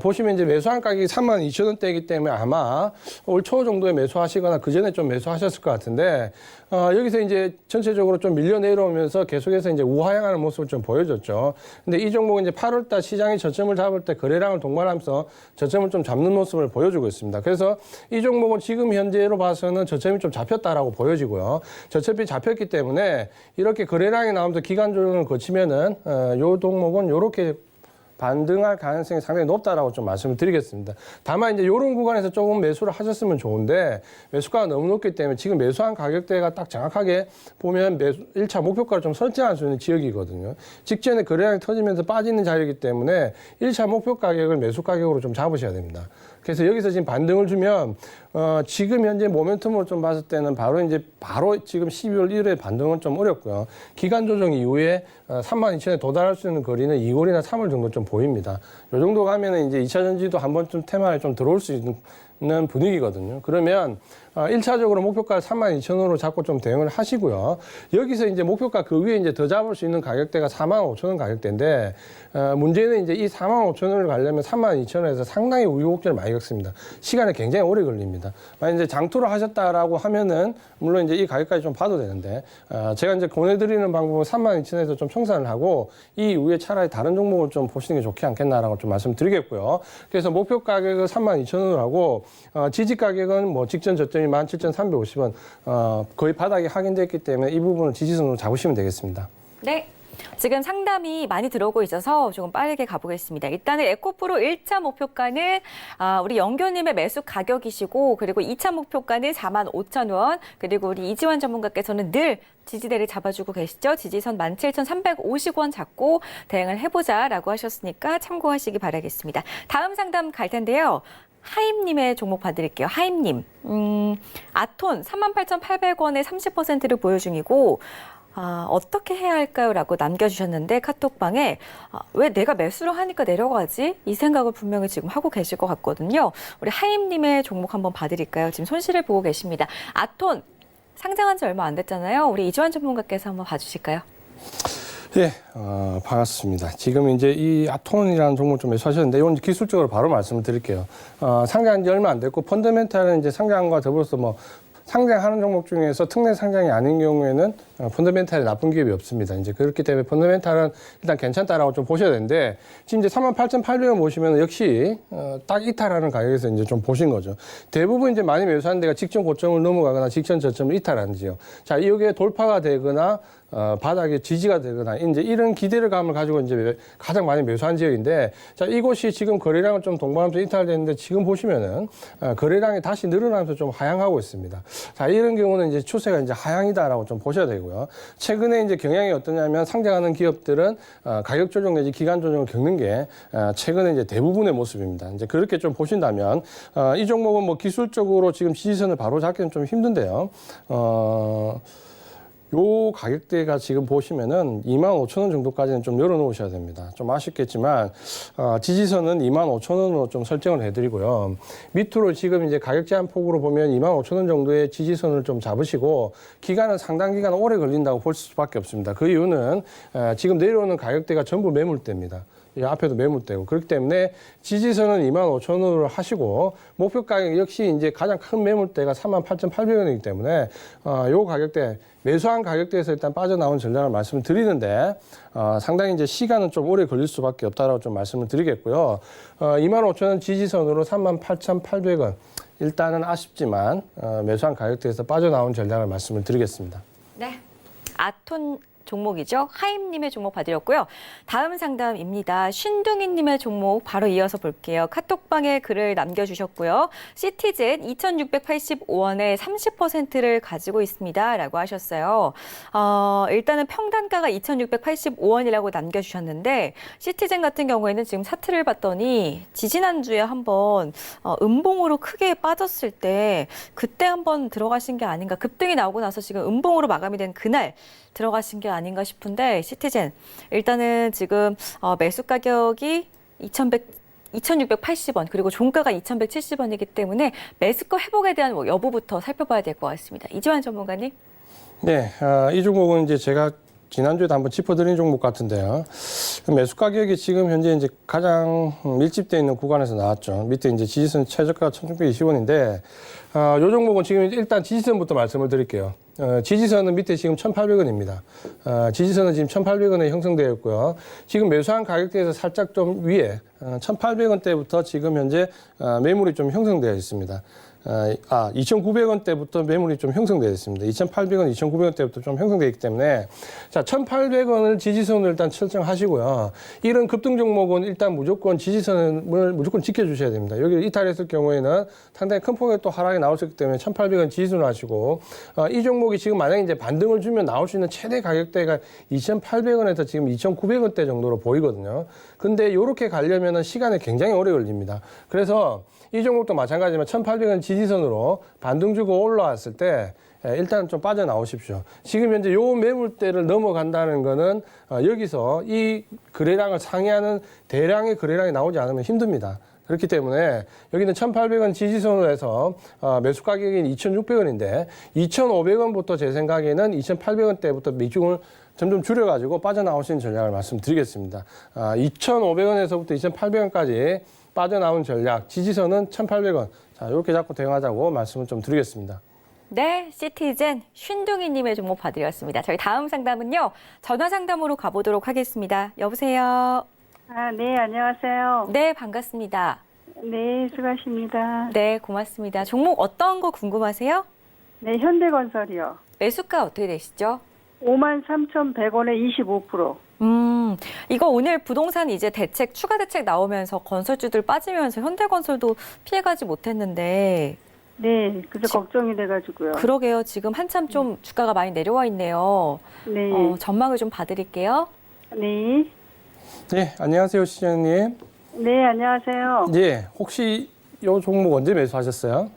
보시면 이제 매수한 가격이 32,000원대이기 때문에 아마 올 초 정도에 매수하시거나 그 전에 좀 매수하셨을 것 같은데 여기서 이제 전체적으로 좀 밀려 내려오면서 계속해서 이제 우하향하는 모습을 좀 보여줬죠. 근데 이 종목은 이제 8월달 시장이 저점을 잡을 때 거래량을 동반하면서 저점을 좀 잡는 모습을 보여주고 있습니다. 그래서 이 종목은 지금 현재로 봐서는 저점이 좀 잡혔다라고 보여지고요. 저점이 잡혔기 때문에 이렇게 거래량이 나오면서 기간 조정을 거치면은 요 종목은 요렇게 반등할 가능성이 상당히 높다라고 좀 말씀을 드리겠습니다. 다만 이제 이런 구간에서 조금 매수를 하셨으면 좋은데 매수가가 너무 높기 때문에 지금 매수한 가격대가 딱 정확하게 보면 1차 목표가를 좀 설정할 수 있는 지역이거든요. 직전에 거래량이 터지면서 빠지는 자리이기 때문에 1차 목표 가격을 매수 가격으로 좀 잡으셔야 됩니다. 그래서 여기서 지금 반등을 주면 지금 현재 모멘텀으로 좀 봤을 때는 바로 지금 12월 1일에 반등은 좀 어렵고요. 기간 조정 이후에 32,000원에 도달할 수 있는 거리는 2월이나 3월 정도 좀 보입니다. 이 정도 가면은 이제 2차 전지도 한번 좀 테마에 좀 들어올 수 있는 분위기거든요. 그러면 1차적으로 목표가 32,000원으로 잡고 좀 대응을 하시고요. 여기서 이제 목표가 그 위에 이제 더 잡을 수 있는 가격대가 45,000원 가격대인데 문제는 이제 이 45,000원을 가려면 32,000원에서 상당히 우여곡절을 많이 겪습니다. 시간이 굉장히 오래 걸립니다. 만약 이제 장투를 하셨다라고 하면은 물론 이제 이 가격까지 좀 봐도 되는데 제가 이제 권해드리는 방법은 32,000원에서 좀 청산을 하고 이 이후에 차라리 다른 종목을 좀 보시는 게 좋지 않겠나라고 좀 말씀드리겠고요. 그래서 목표 가격은 32,000원을 하고 지지 가격은 뭐 직전 저점이 17,350원 거의 바닥이 확인됐기 때문에 이 부분을 지지선으로 잡으시면 되겠습니다. 네. 지금 상담이 많이 들어오고 있어서 조금 빠르게 가보겠습니다. 일단은 에코프로 1차 목표가는 우리 영교님의 매수 가격이시고 그리고 2차 목표가는 45,000원 그리고 우리 이지환 전문가께서는 늘 지지대를 잡아주고 계시죠. 지지선 17,350원 잡고 대응을 해보자라고 하셨으니까 참고하시기 바라겠습니다. 다음 상담 갈 텐데요. 하임님의 종목 봐드릴게요. 하임님, 아톤 38,800원에 30%를 보유 중이고 어떻게 해야 할까요? 라고 남겨주셨는데 카톡방에 왜 내가 매수를 하니까 내려가지? 이 생각을 분명히 지금 하고 계실 것 같거든요. 우리 하임님의 종목 한번 봐드릴까요? 지금 손실을 보고 계십니다. 아톤 상장한 지 얼마 안 됐잖아요. 우리 이주환 전문가께서 한번 봐주실까요? 예, 반갑습니다. 지금 이제 이 아톤이라는 종목 좀 매수하셨는데, 이건 기술적으로 바로 말씀을 드릴게요. 상장한 지 얼마 안 됐고, 펀더멘탈은 이제 상장과 더불어서 뭐, 상장하는 종목 중에서 특례 상장이 아닌 경우에는 펀더멘탈이 나쁜 기업이 없습니다. 이제 그렇기 때문에 펀더멘탈은 일단 괜찮다라고 좀 보셔야 되는데, 지금 이제 38,800원 보시면 역시 딱 이탈하는 가격에서 이제 좀 보신 거죠. 대부분 이제 많이 매수하는 데가 직전 고점을 넘어가거나 직전 저점을 이탈하는지요. 자, 이게 돌파가 되거나 바닥에 지지가 되거나 이제 이런 기대를 감을 가지고 이제 가장 많이 매수한 지역인데, 자, 이곳이 지금 거래량을 좀 동반하면서 이탈됐는데 지금 보시면은 거래량이 다시 늘어나면서 좀 하향하고 있습니다. 자, 이런 경우는 이제 추세가 이제 하향이다라고 좀 보셔야 되고요. 최근에 이제 경향이 어떠냐면 상장하는 기업들은 가격 조정 내지 기간 조정을 겪는 게 최근에 이제 대부분의 모습입니다. 이제 그렇게 좀 보신다면 이 종목은 뭐 기술적으로 지금 지지선을 바로 잡기는 좀 힘든데요. 요 가격대가 지금 보시면은 25,000원 정도까지는 좀 열어놓으셔야 됩니다. 좀 아쉽겠지만 지지선은 25,000원으로 좀 설정을 해드리고요. 밑으로 지금 이제 가격 제한 폭으로 보면 25,000원 정도의 지지선을 좀 잡으시고 기간은 상당 기간 오래 걸린다고 볼 수밖에 없습니다. 그 이유는 지금 내려오는 가격대가 전부 매물대입니다. 이 앞에도 매물대고 그렇기 때문에 지지선은 25,000원으로 하시고 목표 가격 역시 이제 가장 큰 매물대가 38,800원이기 때문에 요 가격대 매수한 가격대에서 일단 빠져나온 전략을 말씀을 드리는데 상당히 이제 시간은 좀 오래 걸릴 수밖에 없다라고 좀 말씀을 드리겠고요. 25,000원 지지선으로 38,800원 일단은 아쉽지만 매수한 가격대에서 빠져나온 전략을 말씀을 드리겠습니다. 네, 아톤 종목이죠. 하임님의 종목 봐드렸고요. 다음 상담입니다. 쉰둥이님의 종목 바로 이어서 볼게요. 카톡방에 글을 남겨주셨고요. 시티즌 2,685원에 30%를 가지고 있습니다. 라고 하셨어요. 일단은 평단가가 2,685원이라고 남겨주셨는데 시티즌 같은 경우에는 지금 차트를 봤더니 지지난주에 한번 음봉으로 크게 빠졌을 때 그때 한번 들어가신 게 아닌가. 급등이 나오고 나서 지금 음봉으로 마감이 된 그날 들어가신 게 아닌가 싶은데 시티즌 일단은 지금 매수 가격이 2,680원 그리고 종가가 2,170원이기 때문에 매수가 회복에 대한 여부부터 살펴봐야 될 것 같습니다. 이지환 전문가님. 네, 이 종목은 이제 제가 지난주에도 한번 짚어드린 종목 같은데요. 매수 가격이 지금 현재 이제 가장 밀집되어 있는 구간에서 나왔죠. 밑에 이제 지지선 최저가가 1,620원인데, 이 종목은 지금 일단 지지선부터 말씀을 드릴게요. 지지선은 밑에 지금 1,800원입니다. 지지선은 지금 1,800원에 형성되어 있고요. 지금 매수한 가격대에서 살짝 좀 위에 1,800원대부터 지금 현재 매물이 좀 형성되어 있습니다. 2,900원대부터 매물이 좀 형성되어 있습니다. 2,800원, 2,900원대부터 좀 형성되어 있기 때문에 자, 1,800원을 지지선을 일단 설정하시고요. 이런 급등 종목은 일단 무조건 지지선을 무조건 지켜주셔야 됩니다. 여기 이탈했을 경우에는 상당히 큰 폭의 또 하락이 나올 수 있기 때문에 1,800원 지지선을 하시고 이 종목이 지금 만약에 이제 반등을 주면 나올 수 있는 최대 가격대가 2,800원에서 지금 2,900원대 정도로 보이거든요. 근데 이렇게 가려면 시간이 굉장히 오래 걸립니다. 그래서 이 종목도 마찬가지지만 1,800원 지지선으로 반등 주고 올라왔을 때 일단 좀 빠져나오십시오. 지금 현재 요 매물대를 넘어간다는 거는 여기서 이 거래량을 상회하는 대량의 거래량이 나오지 않으면 힘듭니다. 그렇기 때문에 여기는 1,800원 지지선으로 해서 매수 가격이 2,600원인데 2,500원부터 제 생각에는 2,800원대부터 미중을 점점 줄여가지고 빠져나오시는 전략을 말씀드리겠습니다. 2,500원에서부터 2,800원까지 빠져나온 전략, 지지선은 1,800원. 자, 이렇게 잡고 대응하자고 말씀을 좀 드리겠습니다. 네, 시티즌 쉰둥이님의 종목 봐드렸습니다. 저희 다음 상담은요. 전화 상담으로 가보도록 하겠습니다. 여보세요. 네, 안녕하세요. 네, 반갑습니다. 네, 수고하십니다. 네, 고맙습니다. 종목 어떤 거 궁금하세요? 네, 현대건설이요. 매수가 어떻게 되시죠? 53,100원에 25%. 이거 오늘 부동산 이제 대책, 추가 대책 나오면서 건설주들 빠지면서 현대건설도 피해가지 못했는데. 네, 그래서 걱정이 돼가지고요. 그러게요. 지금 한참 좀 주가가 많이 내려와 있네요. 네. 전망을 좀 봐드릴게요. 네. 네, 안녕하세요, 시장님. 네, 안녕하세요. 예, 혹시 이 종목 언제 매수하셨어요?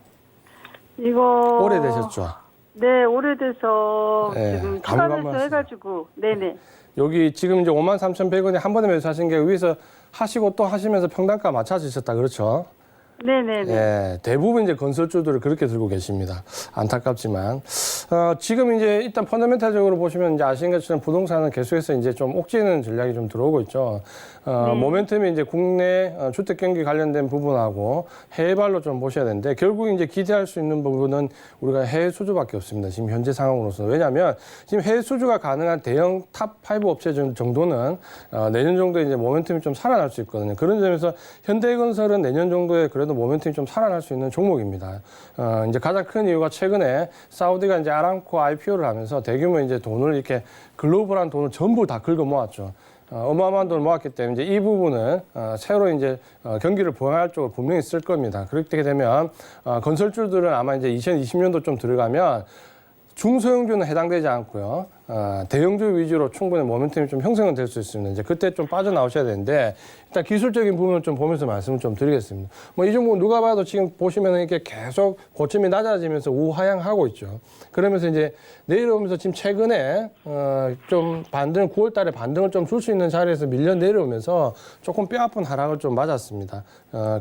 이거. 오래되셨죠? 네, 오래돼서 네, 지금 가물가물 추가 매수 하시죠. 해가지고. 네네. 여기 지금 이제 53,100원에 한 번에 매수하신 게 위에서 하시고 또 하시면서 평단가 맞춰주셨다. 그렇죠? 네네네. 예, 대부분 이제 건설주들을 그렇게 들고 계십니다. 안타깝지만. 지금 이제 일단 펀더멘탈적으로 보시면 이제 아시는 것처럼 부동산은 계속해서 이제 좀 옥죄는 전략이 좀 들어오고 있죠. 네. 모멘텀이 이제 국내 주택 경기 관련된 부분하고 해외발로 좀 보셔야 되는데 결국 이제 기대할 수 있는 부분은 우리가 해외 수주밖에 없습니다. 지금 현재 상황으로서는. 왜냐하면 지금 해외 수주가 가능한 대형 탑5 업체 정도는 내년 정도에 이제 모멘텀이 좀 살아날 수 있거든요. 그런 점에서 현대건설은 내년 정도에 그래도 모멘텀이 좀 살아날 수 있는 종목입니다. 이제 가장 큰 이유가 최근에 사우디가 이제 아람코 IPO를 하면서 대규모 이제 돈을 이렇게 글로벌한 돈을 전부 다 긁어 모았죠. 어마어마한 돈을 모았기 때문에 이제 이 부분은 새로 이제 경기를 부양할 쪽으로 분명히 쓸 겁니다. 그렇게 되면 건설주들은 아마 이제 2020년도 좀 들어가면 중소형주는 해당되지 않고요. 대형주 위주로 충분히 모멘텀이 좀 형성은 될 수 있습니다. 이제 그때 좀 빠져나오셔야 되는데 일단 기술적인 부분을 좀 보면서 말씀을 좀 드리겠습니다. 뭐 이 종목 누가 봐도 지금 보시면은 이렇게 계속 고점이 낮아지면서 우하향하고 있죠. 그러면서 이제 내려오면서 지금 최근에 좀 반등 9월 달에 반등을 좀 줄 수 있는 자리에서 밀려 내려오면서 조금 뼈아픈 하락을 좀 맞았습니다.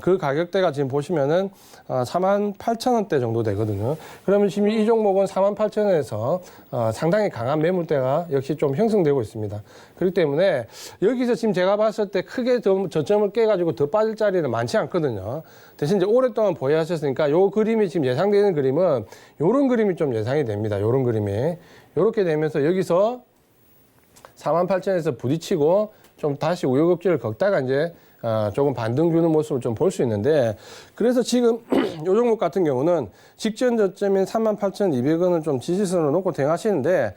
그 가격대가 지금 보시면은 48,000원대 정도 되거든요. 그러면 지금 이 종목은 48,000원에서 상당히 강한 매물대가 역시 좀 형성되고 있습니다. 그렇기 때문에 여기서 지금 제가 봤을 때 크게 저점을 깨가지고 더 빠질 자리는 많지 않거든요. 대신 이제 오랫동안 보유하셨으니까 요 그림이 지금 예상되는 그림은 요런 그림이 좀 예상이 됩니다. 요런 그림이. 요렇게 되면서 여기서 48,000원에서 부딪히고 좀 다시 우여곡절을 걷다가 이제 조금 반등 주는 모습을 좀 볼 수 있는데 그래서 지금 이 종목 같은 경우는 직전 저점인 38,200원을 좀 지지선으로 놓고 대응하시는데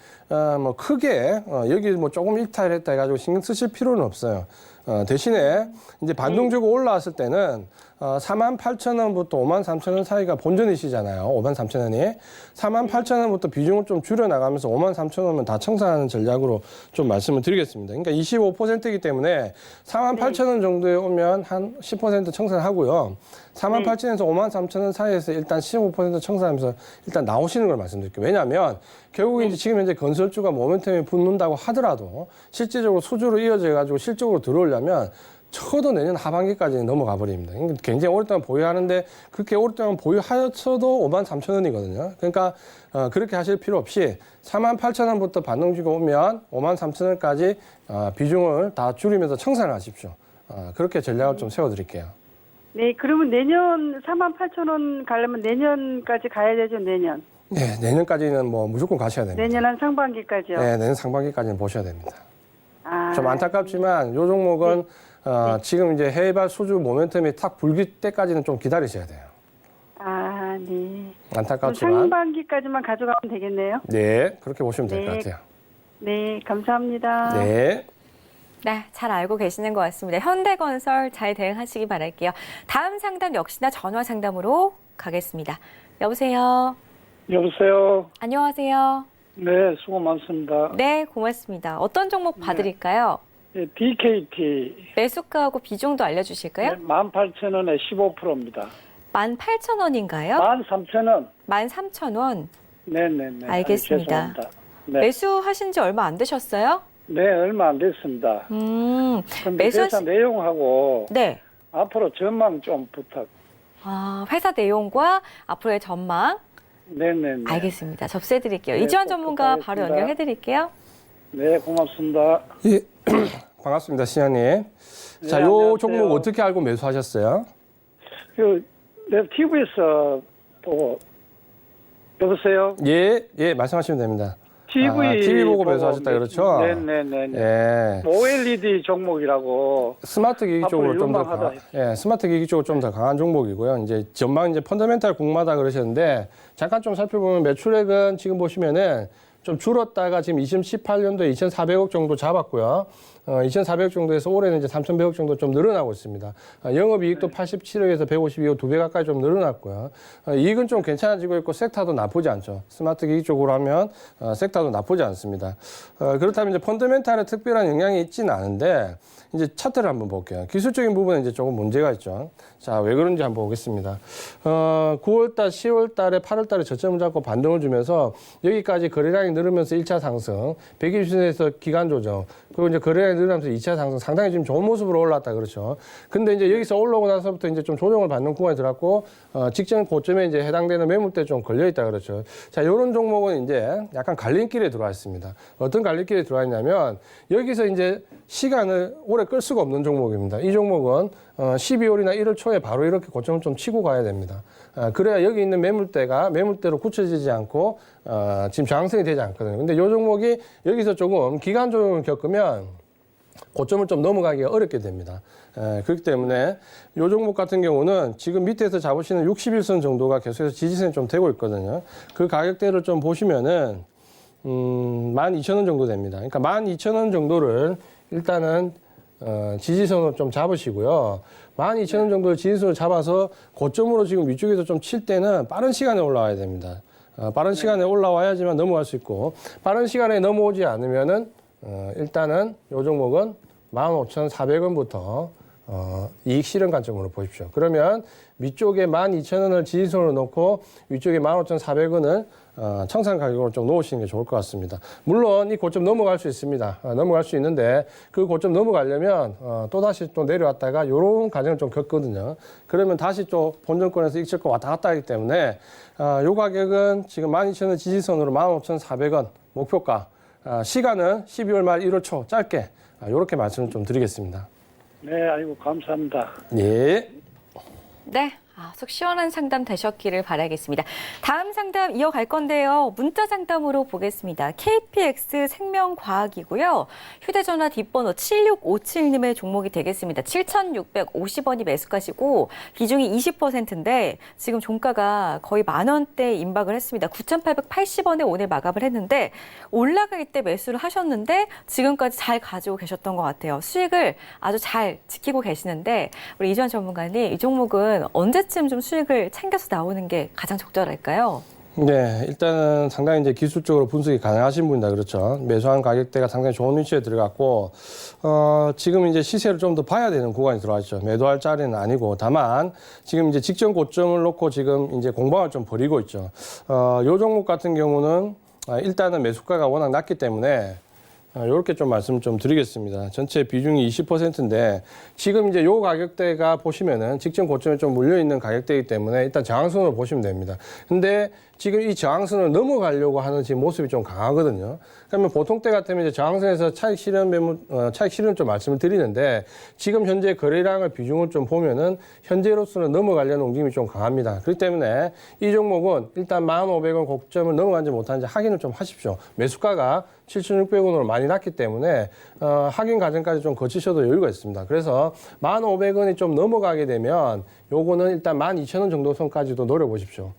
뭐 크게 여기 뭐 조금 일탈했다 해가지고 신경 쓰실 필요는 없어요. 대신에 이제 반등 주고 올라왔을 때는 48,000원부터 53,000원 사이가 본전이시잖아요. 53,000원이. 48,000원부터 비중을 좀 줄여나가면서 53,000원은 다 청산하는 전략으로 좀 말씀을 드리겠습니다. 그러니까 25%이기 때문에 48,000원 정도에 오면 한 10% 청산하고요. 48,000원에서 53,000원 사이에서 일단 15% 청산하면서 일단 나오시는 걸 말씀드릴게요. 왜냐하면 결국 이제 지금 현재 건설주가 모멘텀이 붙는다고 하더라도 실질적으로 수주로 이어져가지고 실적으로 들어오려면 적어도 내년 하반기까지 넘어가 버립니다. 굉장히 오랫동안 보유하는데 그렇게 오랫동안 보유하였어도 53,000원이거든요. 그러니까 그렇게 하실 필요 없이 48,000원부터 반등 주고 오면 53,000원까지 비중을 다 줄이면서 청산을 하십시오. 그렇게 전략을 좀 세워드릴게요. 네, 그러면 내년 48,000원 가려면 내년까지 가야 되죠, 내년. 네, 내년까지는 뭐 무조건 가셔야 됩니다. 내년 한 상반기까지요. 네, 내년 상반기까지는 보셔야 됩니다. 아, 좀 안타깝지만 이 종목은 지금 이제 해외발 수주 모멘텀이 탁 불길 때까지는 좀 기다리셔야 돼요. 아, 네. 그럼 안타깝지만. 상반기까지만 가져가면 되겠네요. 네, 그렇게 보시면 될 것 네. 같아요. 네, 감사합니다. 네. 네, 잘 알고 계시는 것 같습니다. 현대건설 잘 대응하시기 바랄게요. 다음 상담 역시나 전화 상담으로 가겠습니다. 여보세요. 여보세요. 안녕하세요. 네, 수고 많습니다. 네, 고맙습니다. 어떤 종목 봐드릴까요? 네, DKT 매수가하고 비중도 알려주실까요? 18,000원에 15%입니다. 18,000원인가요? 13,000원. 13,000원. 네네네. 알겠습니다. 죄송합니다. 네. 매수하신 지 얼마 안 되셨어요? 네, 얼마 안 됐습니다. 근데 매수하시- 회사 내용하고 네. 앞으로 전망 좀 부탁. 회사 내용과 앞으로의 전망. 네네네. 알겠습니다. 접수해드릴게요. 네, 이주환 꼭 전문가 바로 부탁드리겠습니다. 연결해드릴게요. 네, 고맙습니다. 예. 반갑습니다, 시장님. 자, 네, 요 안녕하세요. 종목 어떻게 알고 매수하셨어요? 내가 TV에서 보고, 여보세요? 예, 말씀하시면 됩니다. TV 보고 매수하셨다 그렇죠? 네네네. 예. OLED 종목이라고. 스마트 기기 쪽으로 앞으로 좀 더 유망하다 스마트 기기 쪽으로 좀 더 강한 종목이고요. 이제 전방 이제 펀더멘탈 궁마다 그러셨는데 잠깐 좀 살펴보면 매출액은 지금 보시면은 좀 줄었다가 지금 2018년도에 2,400억 정도 잡았고요. 2,400억 정도에서 올해는 이제 3,100억 정도 좀 늘어나고 있습니다. 영업이익도 87억에서 152억 2배 가까이 좀 늘어났고요. 이익은 좀 괜찮아지고 있고 섹터도 나쁘지 않죠. 스마트 기기 쪽으로 하면 섹터도 나쁘지 않습니다. 그렇다면 이제 펀더멘탈에 특별한 영향이 있지는 않은데 이제 차트를 한번 볼게요. 기술적인 부분은 이제 조금 문제가 있죠. 자, 왜 그런지 한번 보겠습니다. 9월달, 10월달에 8월달에 저점을 잡고 반등을 주면서 여기까지 거래량이 늘으면서 1차 상승, 120선에서 기간 조정, 그리고 이제 거래량이 늘으면서 2차 상승, 상당히 지금 좋은 모습으로 올랐다 그렇죠. 근데 이제 여기서 올라오고 나서부터 이제 좀 조정을 받는 구간이 들어갔고 직전 고점에 이제 해당되는 매물대 좀 걸려 있다 그렇죠. 자, 이런 종목은 이제 약간 갈림길에 들어와 있습니다. 어떤 갈림길에 들어와 있냐면 여기서 이제 시간을 오래 끌 수가 없는 종목입니다. 이 종목은 12월이나 1월 초에 바로 이렇게 고점을 좀 치고 가야 됩니다. 그래야 여기 있는 매물대로 굳혀지지 않고 지금 저항성이 되지 않거든요. 근데 이 종목이 여기서 조금 기간 조정을 겪으면 고점을 좀 넘어가기가 어렵게 됩니다. 그렇기 때문에 이 종목 같은 경우는 지금 밑에서 잡으시는 61선 정도가 계속해서 지지선이 좀 되고 있거든요. 그 가격대를 좀 보시면은 12,000원 정도 됩니다. 그러니까 12,000원 정도를 일단은 지지선을 좀 잡으시고요. 12,000원 정도의 지지선을 잡아서 고점으로 지금 위쪽에서 좀 칠 때는 빠른 시간에 올라와야 됩니다. 빠른 시간에 올라와야지만 넘어갈 수 있고 빠른 시간에 넘어오지 않으면은 일단은 이 종목은 15,400원부터 이익 실현 관점으로 보십시오. 그러면 위쪽에 12,000원을 지지선으로 놓고 위쪽에 15,400원을 청산 가격으로 좀 놓으시는 게 좋을 것 같습니다. 물론 이 고점 넘어갈 수 있습니다. 넘어갈 수 있는데 그 고점 넘어가려면 또다시 또 내려왔다가 이런 과정을 좀 겪거든요. 그러면 다시 또 본전권에서 익절권 왔다 갔다 하기 때문에 이 가격은 지금 12,000원 지지선으로 15,400원 목표가, 시간은 12월 말 1월 초 짧게 이렇게 말씀을 좀 드리겠습니다. 네, 아이고, 감사합니다. 예. 네. 속 시원한 상담 되셨기를 바라겠습니다. 다음 상담 이어갈 건데요. 문자 상담으로 보겠습니다. KPX 생명과학이고요. 휴대전화 뒷번호 7657님의 종목이 되겠습니다. 7,650원이 매수가시고 비중이 20%인데 지금 종가가 거의 10,000원대 임박을 했습니다. 9,880원에 오늘 마감을 했는데 올라갈 때 매수를 하셨는데 지금까지 잘 가지고 계셨던 것 같아요. 수익을 아주 잘 지키고 계시는데 우리 이주환 전문가님, 이 종목은 언제쯤 좀 수익을 챙겨서 나오는 게 가장 적절할까요? 네, 일단은 상당히 이제 기술적으로 분석이 가능하신 분이다. 그렇죠. 매수한 가격대가 상당히 좋은 위치에 들어갔고, 지금 이제 시세를 좀 더 봐야 되는 구간이 들어왔죠. 매도할 자리는 아니고, 다만, 지금 이제 직전 고점을 놓고 지금 이제 공방을 좀 벌이고 있죠. 요 종목 같은 경우는 일단은 매수가가 워낙 낮기 때문에 이렇게 좀 말씀 좀 드리겠습니다. 전체 비중이 20%인데 지금 이제 요 가격대가 보시면은 직전 고점에 좀 물려 있는 가격대이기 때문에 일단 저항선으로 보시면 됩니다. 근데 지금 이 저항선을 넘어가려고 하는 지금 모습이 좀 강하거든요. 그러면 보통 때 같으면 이제 저항선에서 차익 실현 매물, 차익 실현 좀 말씀을 드리는데 지금 현재 거래량을 비중을 좀 보면은 현재로서는 넘어가려는 움직임이 좀 강합니다. 그렇기 때문에 이 종목은 일단 1,500원 고점을 넘어간지 못한지 확인을 좀 하십시오. 매수가가 7,600원으로 많이 낮기 때문에 확인 과정까지 좀 거치셔도 여유가 있습니다. 그래서 1,500원이 좀 넘어가게 되면 요거는 일단 12,000원 정도 선까지도 노려보십시오.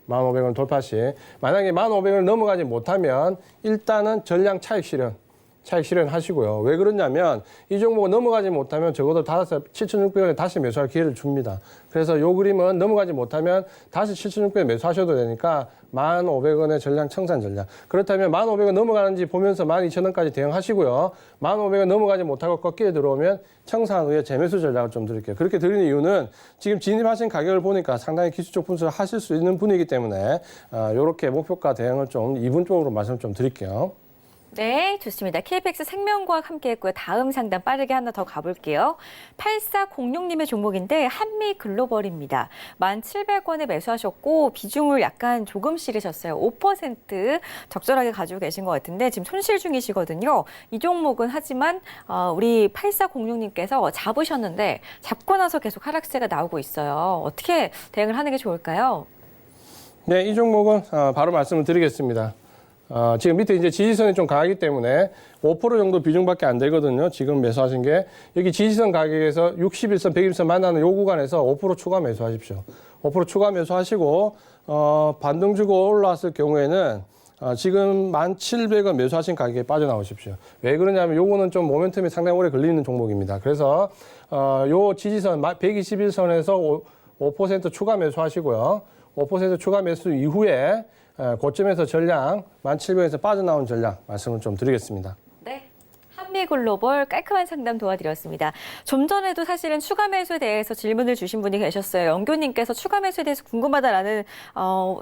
1,500원 돌파 시. 만약에 1,500원을 넘어가지 못하면 일단은 전량 차익 실현 하시고요. 왜 그러냐면 이 종목은 넘어가지 못하면 적어도 7,600원에 다시 매수할 기회를 줍니다. 그래서 요 그림은 넘어가지 못하면 다시 7,600원에 매수하셔도 되니까 1,500원의 전량 청산 전략. 그렇다면 1,500원 넘어가는지 보면서 12,000원까지 대응하시고요. 1,500원 넘어가지 못하고 꺾기에 들어오면 청산 후에 재매수 전략을 좀 드릴게요. 그렇게 드리는 이유는 지금 진입하신 가격을 보니까 상당히 기술적 분석을 하실 수 있는 분이기 때문에 이렇게 목표가 대응을 좀 이분적으로 말씀을 좀 드릴게요. 네, 좋습니다. KPX 생명과학 함께했고요. 다음 상담 빠르게 하나 더 가볼게요. 8406님의 종목인데 한미글로벌입니다. 1,700원에 매수하셨고 비중을 약간 조금 실으셨어요. 5% 적절하게 가지고 계신 것 같은데 지금 손실 중이시거든요. 이 종목은 하지만 우리 8406님께서 잡으셨는데 잡고 나서 계속 하락세가 나오고 있어요. 어떻게 대응을 하는 게 좋을까요? 네, 이 종목은 바로 말씀을 드리겠습니다. 지금 밑에 이제 지지선이 좀 강하기 때문에 5% 정도 비중밖에 안 되거든요. 지금 매수하신 게. 여기 지지선 가격에서 60일선, 100일선 만나는 요 구간에서 5% 추가 매수하십시오. 5% 추가 매수하시고, 반등 주고 올라왔을 경우에는 지금 1,700원 매수하신 가격에 빠져나오십시오. 왜 그러냐면 요거는 좀 모멘텀이 상당히 오래 걸리는 종목입니다. 그래서, 요 지지선 121선에서 5% 추가 매수하시고요. 5% 추가 매수 이후에 고점에서 전량 1,700원에서 빠져나온 전략 말씀을 좀 드리겠습니다. 네. 한미글로벌 깔끔한 상담 도와드렸습니다. 좀 전에도 사실은 추가 매수에 대해서 질문을 주신 분이 계셨어요. 영교님께서 추가 매수에 대해서 궁금하다라는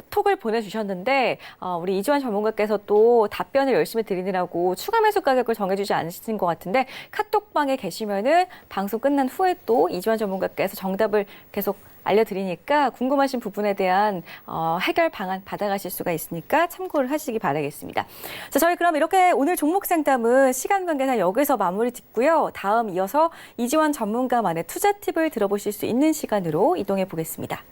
톡을 보내주셨는데 우리 이주환 전문가께서 또 답변을 열심히 드리느라고 추가 매수 가격을 정해주지 않으신 것 같은데 카톡방에 계시면은 방송 끝난 후에 또 이주환 전문가께서 정답을 계속 알려드리니까 궁금하신 부분에 대한 해결 방안 받아가실 수가 있으니까 참고를 하시기 바라겠습니다. 자, 저희 그럼 이렇게 오늘 종목 상담은 시간 관계상 여기서 마무리 짓고요. 다음 이어서 이지환 전문가만의 투자 팁을 들어보실 수 있는 시간으로 이동해 보겠습니다.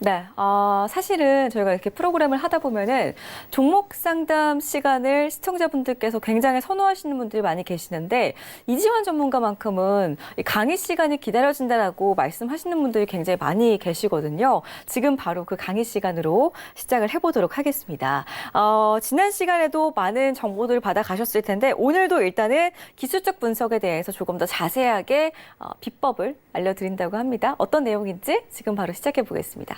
네, 사실은 저희가 이렇게 프로그램을 하다 보면은 종목 상담 시간을 시청자분들께서 굉장히 선호하시는 분들이 많이 계시는데 이지환 전문가만큼은 강의 시간이 기다려진다라고 말씀하시는 분들이 굉장히 많이 계시거든요. 지금 바로 그 강의 시간으로 시작을 해보도록 하겠습니다. 지난 시간에도 많은 정보들을 받아가셨을 텐데 오늘도 일단은 기술적 분석에 대해서 조금 더 자세하게 비법을 알려드린다고 합니다. 어떤 내용인지 지금 바로 시작해 보겠습니다.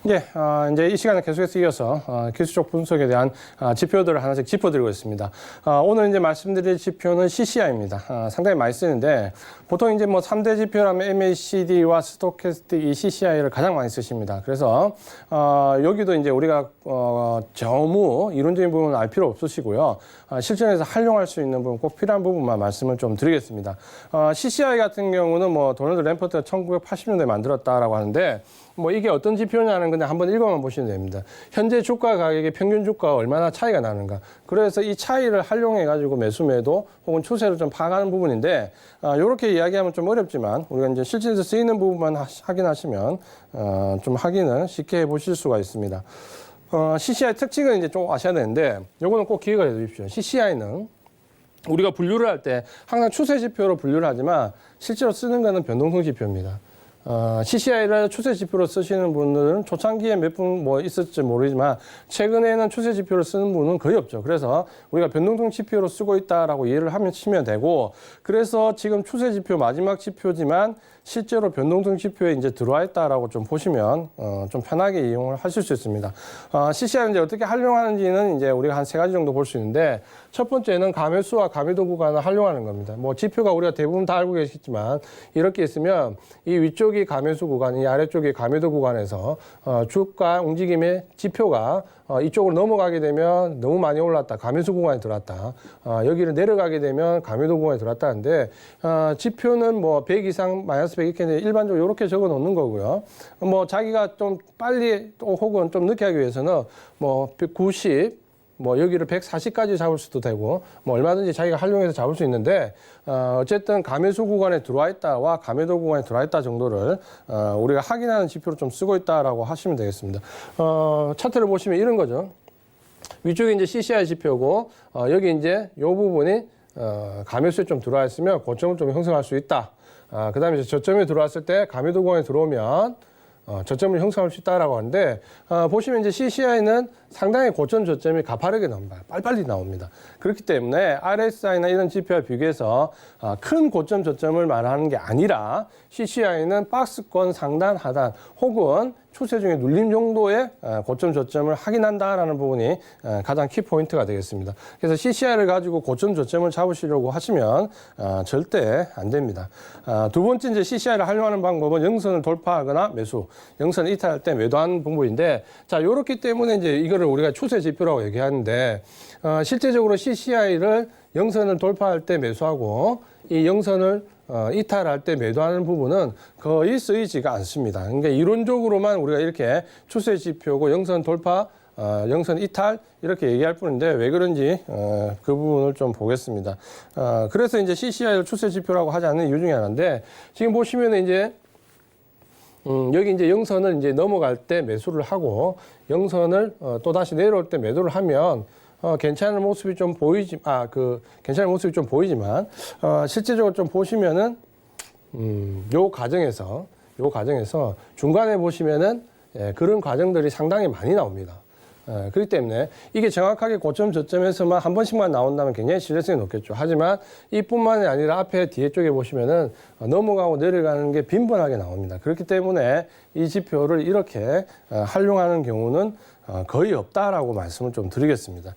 네, 이제 이 시간에 계속해서 이어서 기술적 분석에 대한 지표들을 하나씩 짚어드리고 있습니다. 오늘 이제 말씀드릴 지표는 CCI입니다. 상당히 많이 쓰는데 보통 이제 뭐 3대 지표라면 MACD와 스토캐스틱 이 CCI를 가장 많이 쓰십니다. 그래서 여기도 이제 우리가 전무 이론적인 부분은 알 필요 없으시고요. 실전에서 활용할 수 있는 부분, 꼭 필요한 부분만 말씀을 좀 드리겠습니다. CCI 같은 경우는 뭐 도널드 램퍼트가 1980년대에 만들었다라고 하는데 뭐 이게 어떤 지표냐는 그냥 한번 읽어만 보시면 됩니다. 현재 주가 가격의 평균 주가가 얼마나 차이가 나는가. 그래서 이 차이를 활용해 가지고 매수 매도 혹은 추세를 좀 파악하는 부분인데 이렇게 이야기하면 좀 어렵지만 우리가 이제 실제로 쓰이는 부분만 확인하시면 좀 확인을 쉽게 해보실 수가 있습니다. CCI 특징은 이제 좀 아셔야 되는데 요거는 꼭 기억을 해 두십시오. CCI는 우리가 분류를 할 때 항상 추세 지표로 분류를 하지만 실제로 쓰는 거는 변동성 지표입니다. CCI를 추세 지표로 쓰시는 분들은 초창기에 몇 분 뭐 있을지 모르지만 최근에는 추세 지표를 쓰는 분은 거의 없죠. 그래서 우리가 변동성 지표로 쓰고 있다라고 이해를 하시면 되고, 그래서 지금 추세 지표 마지막 지표지만 실제로 변동성 지표에 이제 들어와 있다라고 좀 보시면 좀 편하게 이용을 하실 수 있습니다. CCI를 이제 어떻게 활용하는지는 이제 우리가 한 3가지 정도 볼 수 있는데, 첫 번째는 가매수와 가매도 구간을 활용하는 겁니다. 뭐 지표가 우리가 대부분 다 알고 계시겠지만 이렇게 있으면 이 위쪽이 가매수 구간, 이 아래쪽이 가매도 구간에서 주가 움직임의 지표가 이쪽으로 넘어가게 되면 너무 많이 올랐다, 가매수 구간에 들어왔다. 여기를 내려가게 되면 가매도 구간에 들어왔다는데, 지표는 뭐 100 이상 마이너스 100 이렇게 일반적으로 이렇게 적어 놓는 거고요. 뭐 자기가 좀 빨리 또 혹은 좀 늦게 하기 위해서는 뭐 90, 뭐 여기를 140까지 잡을 수도 되고 뭐 얼마든지 자기가 활용해서 잡을 수 있는데, 어쨌든 가매수 구간에 들어와 있다와 가매도 구간에 들어와 있다 정도를 우리가 확인하는 지표로 좀 쓰고 있다라고 하시면 되겠습니다. 차트를 보시면 이런 거죠. 위쪽에 이제 CCI 지표고 여기 이제 이 부분이 가매수에 좀 들어와 있으면 고점을 좀 형성할 수 있다. 그다음에 이제 저점에 들어왔을 때 가매도 구간에 들어오면 저점을 형성할 수 있다라고 하는데, 보시면 이제 CCI는 상당히 고점 저점이 가파르게 나옵니다. 빨리빨리 나옵니다. 그렇기 때문에 RSI나 이런 지표와 비교해서 큰 고점 저점을 말하는 게 아니라 CCI는 박스권 상단 하단 혹은 추세 중에 눌림 정도의 고점 저점을 확인한다라는 부분이 가장 키포인트가 되겠습니다. 그래서 CCI를 가지고 고점 저점을 잡으시려고 하시면 절대 안 됩니다. 두 번째 이제 CCI를 활용하는 방법은 영선을 돌파하거나 매수, 영선을 이탈할 때 매도하는 방법인데, 자, 요렇기 때문에 이제 이거를 우리가 추세 지표라고 얘기하는데, 실제적으로 CCI를 영선을 돌파할 때 매수하고 이 영선을 이탈할 때 매도하는 부분은 거의 쓰이지가 않습니다. 그러니까 이론적으로만 우리가 이렇게 추세 지표고 영선 돌파, 영선 이탈 이렇게 얘기할 뿐인데 왜 그런지 그 부분을 좀 보겠습니다. 그래서 이제 CCI를 추세 지표라고 하지 않는 이유 중에 하나인데, 지금 보시면 이제 여기 이제 영선을 이제 넘어갈 때 매수를 하고 영선을 또 다시 내려올 때 매도를 하면 괜찮은 모습이 좀 괜찮은 모습이 좀 보이지만 실제적으로 좀 보시면은 요 과정에서 중간에 보시면은 그런 과정들이 상당히 많이 나옵니다. 그렇기 때문에 이게 정확하게 고점 저점에서만 한 번씩만 나온다면 굉장히 신뢰성이 높겠죠. 하지만 이뿐만이 아니라 앞에 뒤에 쪽에 보시면은 넘어가고 내려가는 게 빈번하게 나옵니다. 그렇기 때문에 이 지표를 이렇게 활용하는 경우는 거의 없다라고 말씀을 좀 드리겠습니다.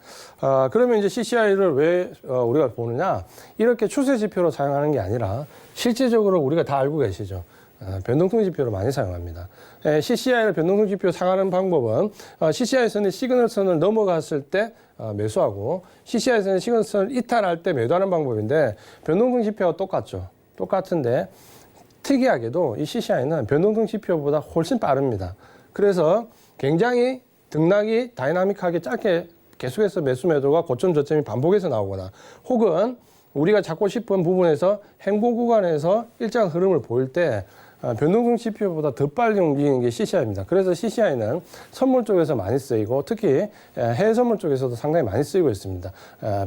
그러면 이제 CCI를 왜 우리가 보느냐? 이렇게 추세 지표로 사용하는 게 아니라 실질적으로 우리가 다 알고 계시죠. 변동성 지표로 많이 사용합니다. CCI를 변동성 지표로 사용하는 방법은 CCI선의 시그널선을 넘어갔을 때 매수하고 CCI선의 시그널선을 이탈할 때 매도하는 방법인데, 변동성 지표와 똑같죠. 똑같은데 특이하게도 이 CCI는 변동성 지표보다 훨씬 빠릅니다. 그래서 굉장히 등락이 다이나믹하게 짧게 계속해서 매수 매도가 고점 저점이 반복해서 나오거나 혹은 우리가 잡고 싶은 부분에서 행보 구간에서 일정한 흐름을 보일 때 변동성 지표보다 더 빨리 움직이는 게 CCI입니다. 그래서 CCI는 선물 쪽에서 많이 쓰이고 특히 해외 선물 쪽에서도 상당히 많이 쓰이고 있습니다.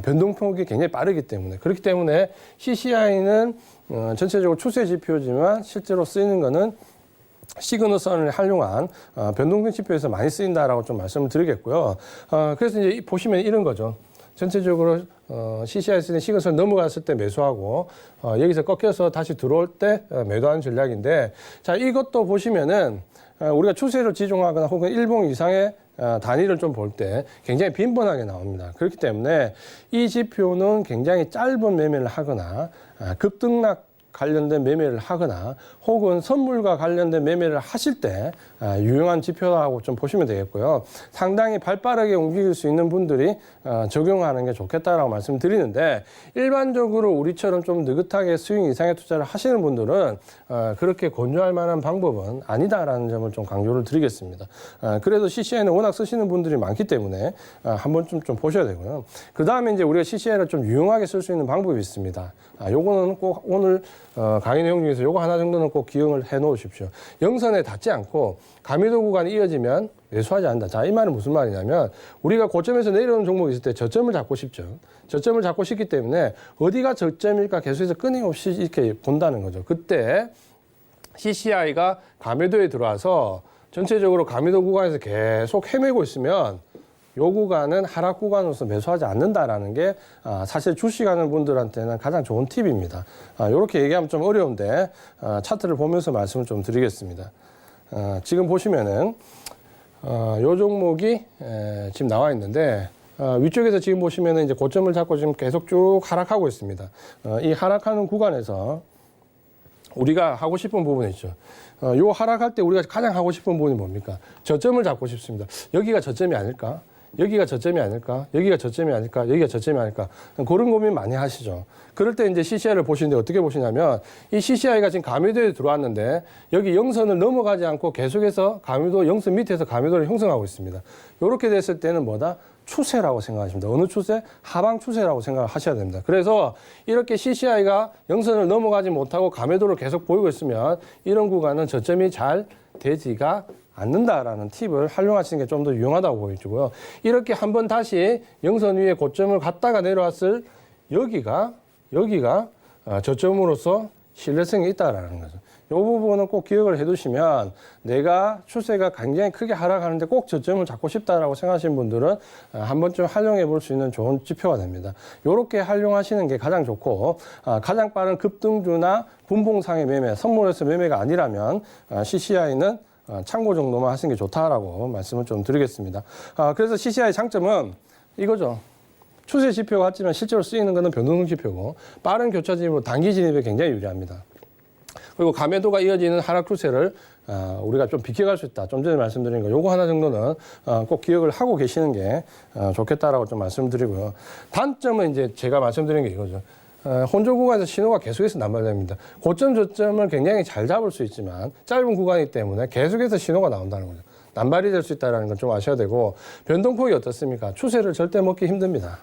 변동폭이 굉장히 빠르기 때문에. 그렇기 때문에 CCI는 전체적으로 추세 지표지만 실제로 쓰이는 거는 시그널선을 활용한 변동성 지표에서 많이 쓰인다라고 좀 말씀을 드리겠고요. 그래서 이제 보시면 이런 거죠. 전체적으로 CCI에서는 시그널선 넘어갔을 때 매수하고 여기서 꺾여서 다시 들어올 때 매도하는 전략인데, 자, 이것도 보시면은 우리가 추세를 지종하거나 혹은 일봉 이상의 단위를 좀 볼 때 굉장히 빈번하게 나옵니다. 그렇기 때문에 이 지표는 굉장히 짧은 매매를 하거나 급등락 관련된 매매를 하거나 혹은 선물과 관련된 매매를 하실 때 유용한 지표라고 좀 보시면 되겠고요. 상당히 발빠르게 움직일 수 있는 분들이 적용하는 게 좋겠다라고 말씀드리는데 일반적으로 우리처럼 좀 느긋하게 수익 이상의 투자를 하시는 분들은 그렇게 권유할 만한 방법은 아니다라는 점을 좀 강조를 드리겠습니다. 그래도 CCI는 워낙 쓰시는 분들이 많기 때문에 한 번쯤 좀 보셔야 되고요. 그 다음에 이제 우리가 CCI를 좀 유용하게 쓸 수 있는 방법이 있습니다. 요거는 꼭 오늘 강의 내용 중에서 요거 하나 정도는 꼭 기억을 해 놓으십시오. 영선에 닿지 않고 가미도 구간이 이어지면 매수하지 않는다. 자, 이 말은 무슨 말이냐면 우리가 고점에서 내려오는 종목이 있을 때 저점을 잡고 싶죠. 저점을 잡고 싶기 때문에 어디가 저점일까 계속해서 끊임없이 이렇게 본다는 거죠. 그때 CCI가 가미도에 들어와서 전체적으로 가미도 구간에서 계속 헤매고 있으면 요 구간은 하락 구간으로서 매수하지 않는다라는 게 사실 주식하는 분들한테는 가장 좋은 팁입니다. 이렇게 얘기하면 좀 어려운데 차트를 보면서 말씀을 좀 드리겠습니다. 지금 보시면은 요 종목이 지금 나와 있는데 위쪽에서 지금 보시면은 이제 고점을 잡고 지금 계속 쭉 하락하고 있습니다. 이 하락하는 구간에서 우리가 하고 싶은 부분이 있죠. 요 하락할 때 우리가 가장 하고 싶은 부분이 뭡니까? 저점을 잡고 싶습니다. 여기가 저점이 아닐까? 여기가 저점이 아닐까? 여기가 저점이 아닐까? 여기가 저점이 아닐까? 그런 고민 많이 하시죠. 그럴 때 이제 CCI를 보시는데 어떻게 보시냐면 이 CCI가 지금 가미도에 들어왔는데 여기 영선을 넘어가지 않고 계속해서 가미도 영선 밑에서 가미도를 형성하고 있습니다. 이렇게 됐을 때는 뭐다? 추세라고 생각하십니다. 어느 추세? 하방 추세라고 생각하셔야 됩니다. 그래서 이렇게 CCI가 영선을 넘어가지 못하고 가미도를 계속 보이고 있으면 이런 구간은 저점이 잘 되지가 않는다라는 팁을 활용하시는 게 좀 더 유용하다고 보여지고요. 이렇게 한번 다시 영선 위에 고점을 갔다가 내려왔을 여기가 저점으로서 신뢰성이 있다라는 거죠. 이 부분은 꼭 기억을 해두시면 내가 추세가 굉장히 크게 하락하는데 꼭 저점을 잡고 싶다라고 생각하시는 분들은 한 번쯤 활용해 볼 수 있는 좋은 지표가 됩니다. 이렇게 활용하시는 게 가장 좋고 가장 빠른 급등주나 분봉상의 매매, 선물에서 매매가 아니라면 CCI는 참고 정도만 하시는 게 좋다라고 말씀을 좀 드리겠습니다. 그래서 CCI 장점은 이거죠. 추세 지표 같지만 실제로 쓰이는 것은 변동성 지표고 빠른 교차 진입으로 단기 진입에 굉장히 유리합니다. 그리고 가매도가 이어지는 하락 추세를 우리가 좀 비켜갈 수 있다. 좀 전에 말씀드린 거 요거 하나 정도는 꼭 기억을 하고 계시는 게 좋겠다라고 좀 말씀드리고요. 단점은 이제 제가 말씀드린 게 이거죠. 혼조 구간에서 신호가 계속해서 남발됩니다. 고점 저점을 굉장히 잘 잡을 수 있지만 짧은 구간이기 때문에 계속해서 신호가 나온다는 거죠. 남발이 될 수 있다는 건 좀 아셔야 되고 변동폭이 어떻습니까? 추세를 절대 먹기 힘듭니다.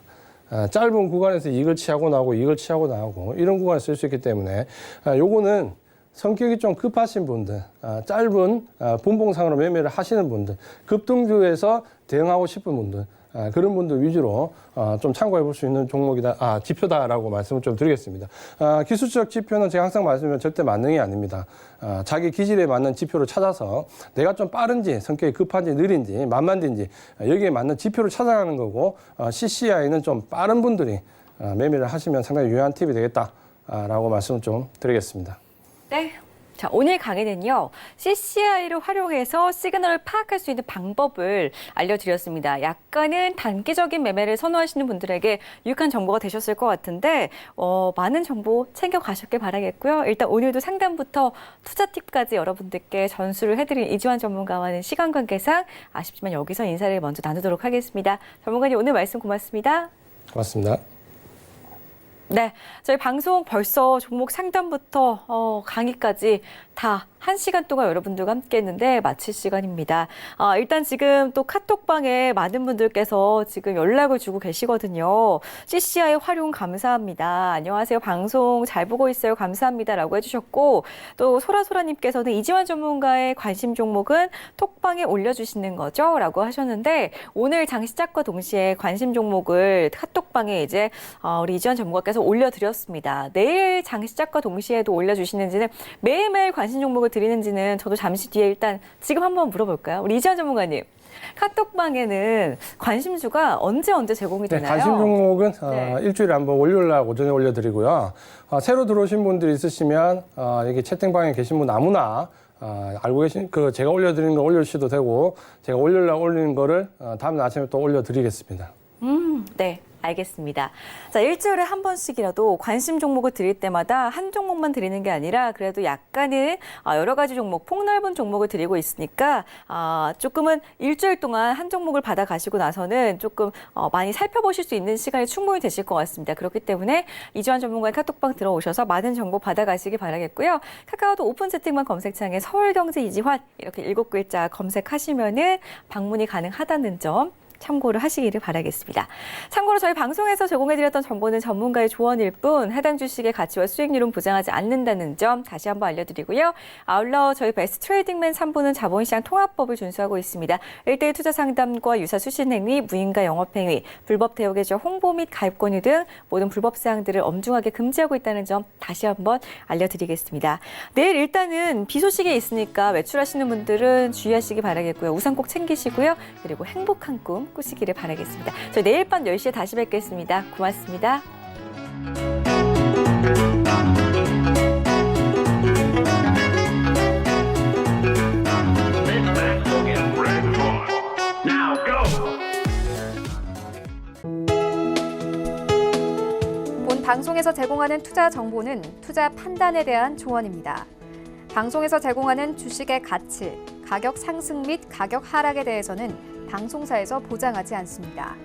짧은 구간에서 이익을 취하고 나오고 이익을 취하고 나오고 이런 구간을 쓸 수 있기 때문에 요거는 성격이 좀 급하신 분들, 짧은 분봉상으로 매매를 하시는 분들, 급등주에서 대응하고 싶은 분들 그런 분들 위주로 좀 참고해 볼 수 있는 종목이다, 지표다라고 말씀을 좀 드리겠습니다. 기술적 지표는 제가 항상 말씀드리면 절대 만능이 아닙니다. 자기 기질에 맞는 지표를 찾아서 내가 좀 빠른지, 성격이 급한지, 느린지, 만만딘지 여기에 맞는 지표를 찾아가는 거고 CCI는 좀 빠른 분들이 매매를 하시면 상당히 유용한 팁이 되겠다라고 말씀을 좀 드리겠습니다. 네. 자, 오늘 강의는요, CCI를 활용해서 시그널을 파악할 수 있는 방법을 알려드렸습니다. 약간은 단기적인 매매를 선호하시는 분들에게 유익한 정보가 되셨을 것 같은데, 많은 정보 챙겨가셨길 바라겠고요. 일단 오늘도 상담부터 투자 팁까지 여러분들께 전수를 해드린 이지환 전문가와는 시간 관계상 아쉽지만 여기서 인사를 먼저 나누도록 하겠습니다. 전문가님 오늘 말씀 고맙습니다. 고맙습니다. 네, 저희 방송 벌써 종목 상담부터 강의까지 다 1시간 동안 여러분들과 함께 했는데 마칠 시간입니다. 일단 지금 또 카톡방에 많은 분들께서 지금 연락을 주고 계시거든요. CCI 활용 감사합니다. 안녕하세요. 방송 잘 보고 있어요. 감사합니다. 라고 해주셨고 또 소라소라님께서는 이지환 전문가의 관심 종목은 톡방에 올려주시는 거죠? 라고 하셨는데 오늘 장 시작과 동시에 관심 종목을 카톡방에 이제 우리 이지환 전문가께서 올려드렸습니다. 내일 장 시작과 동시에도 올려주시는지는 매일매일 관심 종목을 드리는지는 저도 잠시 뒤에 일단 지금 한번 물어볼까요? 우리 이지환 전문가님. 카톡방에는 관심주가 언제 제공이 되나요? 네, 관심 종목은 네. 일주일에 한번 월요일 날 오전에 올려드리고요. 새로 들어오신 분들이 있으시면 여기 채팅방에 계신 분 아무나 알고 계신 제가 올려드리는 거 올려주셔도 되고 제가 월요일 날 올리는 거를 다음 날 아침에 또 올려드리겠습니다. 네. 알겠습니다. 자, 일주일에 한 번씩이라도 관심 종목을 드릴 때마다 한 종목만 드리는 게 아니라 그래도 약간은 여러 가지 종목, 폭넓은 종목을 드리고 있으니까 조금은 일주일 동안 한 종목을 받아가시고 나서는 조금 많이 살펴보실 수 있는 시간이 충분히 되실 것 같습니다. 그렇기 때문에 이주환 전문가의 카톡방 들어오셔서 많은 정보 받아가시기 바라겠고요. 카카오톡 오픈 채팅방 검색창에 서울경제 이지환 이렇게 7글자 검색하시면은 방문이 가능하다는 점 참고를 하시기를 바라겠습니다. 참고로 저희 방송에서 제공해드렸던 정보는 전문가의 조언일 뿐 해당 주식의 가치와 수익률은 보장하지 않는다는 점 다시 한번 알려드리고요. 아울러 저희 베스트 트레이딩맨 3부는 자본시장 통합법을 준수하고 있습니다. 1대1 투자 상담과 유사 수신행위, 무인가 영업행위, 불법 대여 계좌 홍보 및 가입 권유 등 모든 불법 사항들을 엄중하게 금지하고 있다는 점 다시 한번 알려드리겠습니다. 내일 일단은 비 소식이 있으니까 외출하시는 분들은 주의하시기 바라겠고요. 우산 꼭 챙기시고요. 그리고 행복한 꿈 꾸시기를 바라겠습니다. 저희 내일 밤 10시에 다시 뵙겠습니다. 고맙습니다. 본 방송에서 제공하는 투자 정보는 투자 판단에 대한 조언입니다. 방송에서 제공하는 주식의 가치, 가격 상승 및 가격 하락에 대해서는 방송사에서 보장하지 않습니다.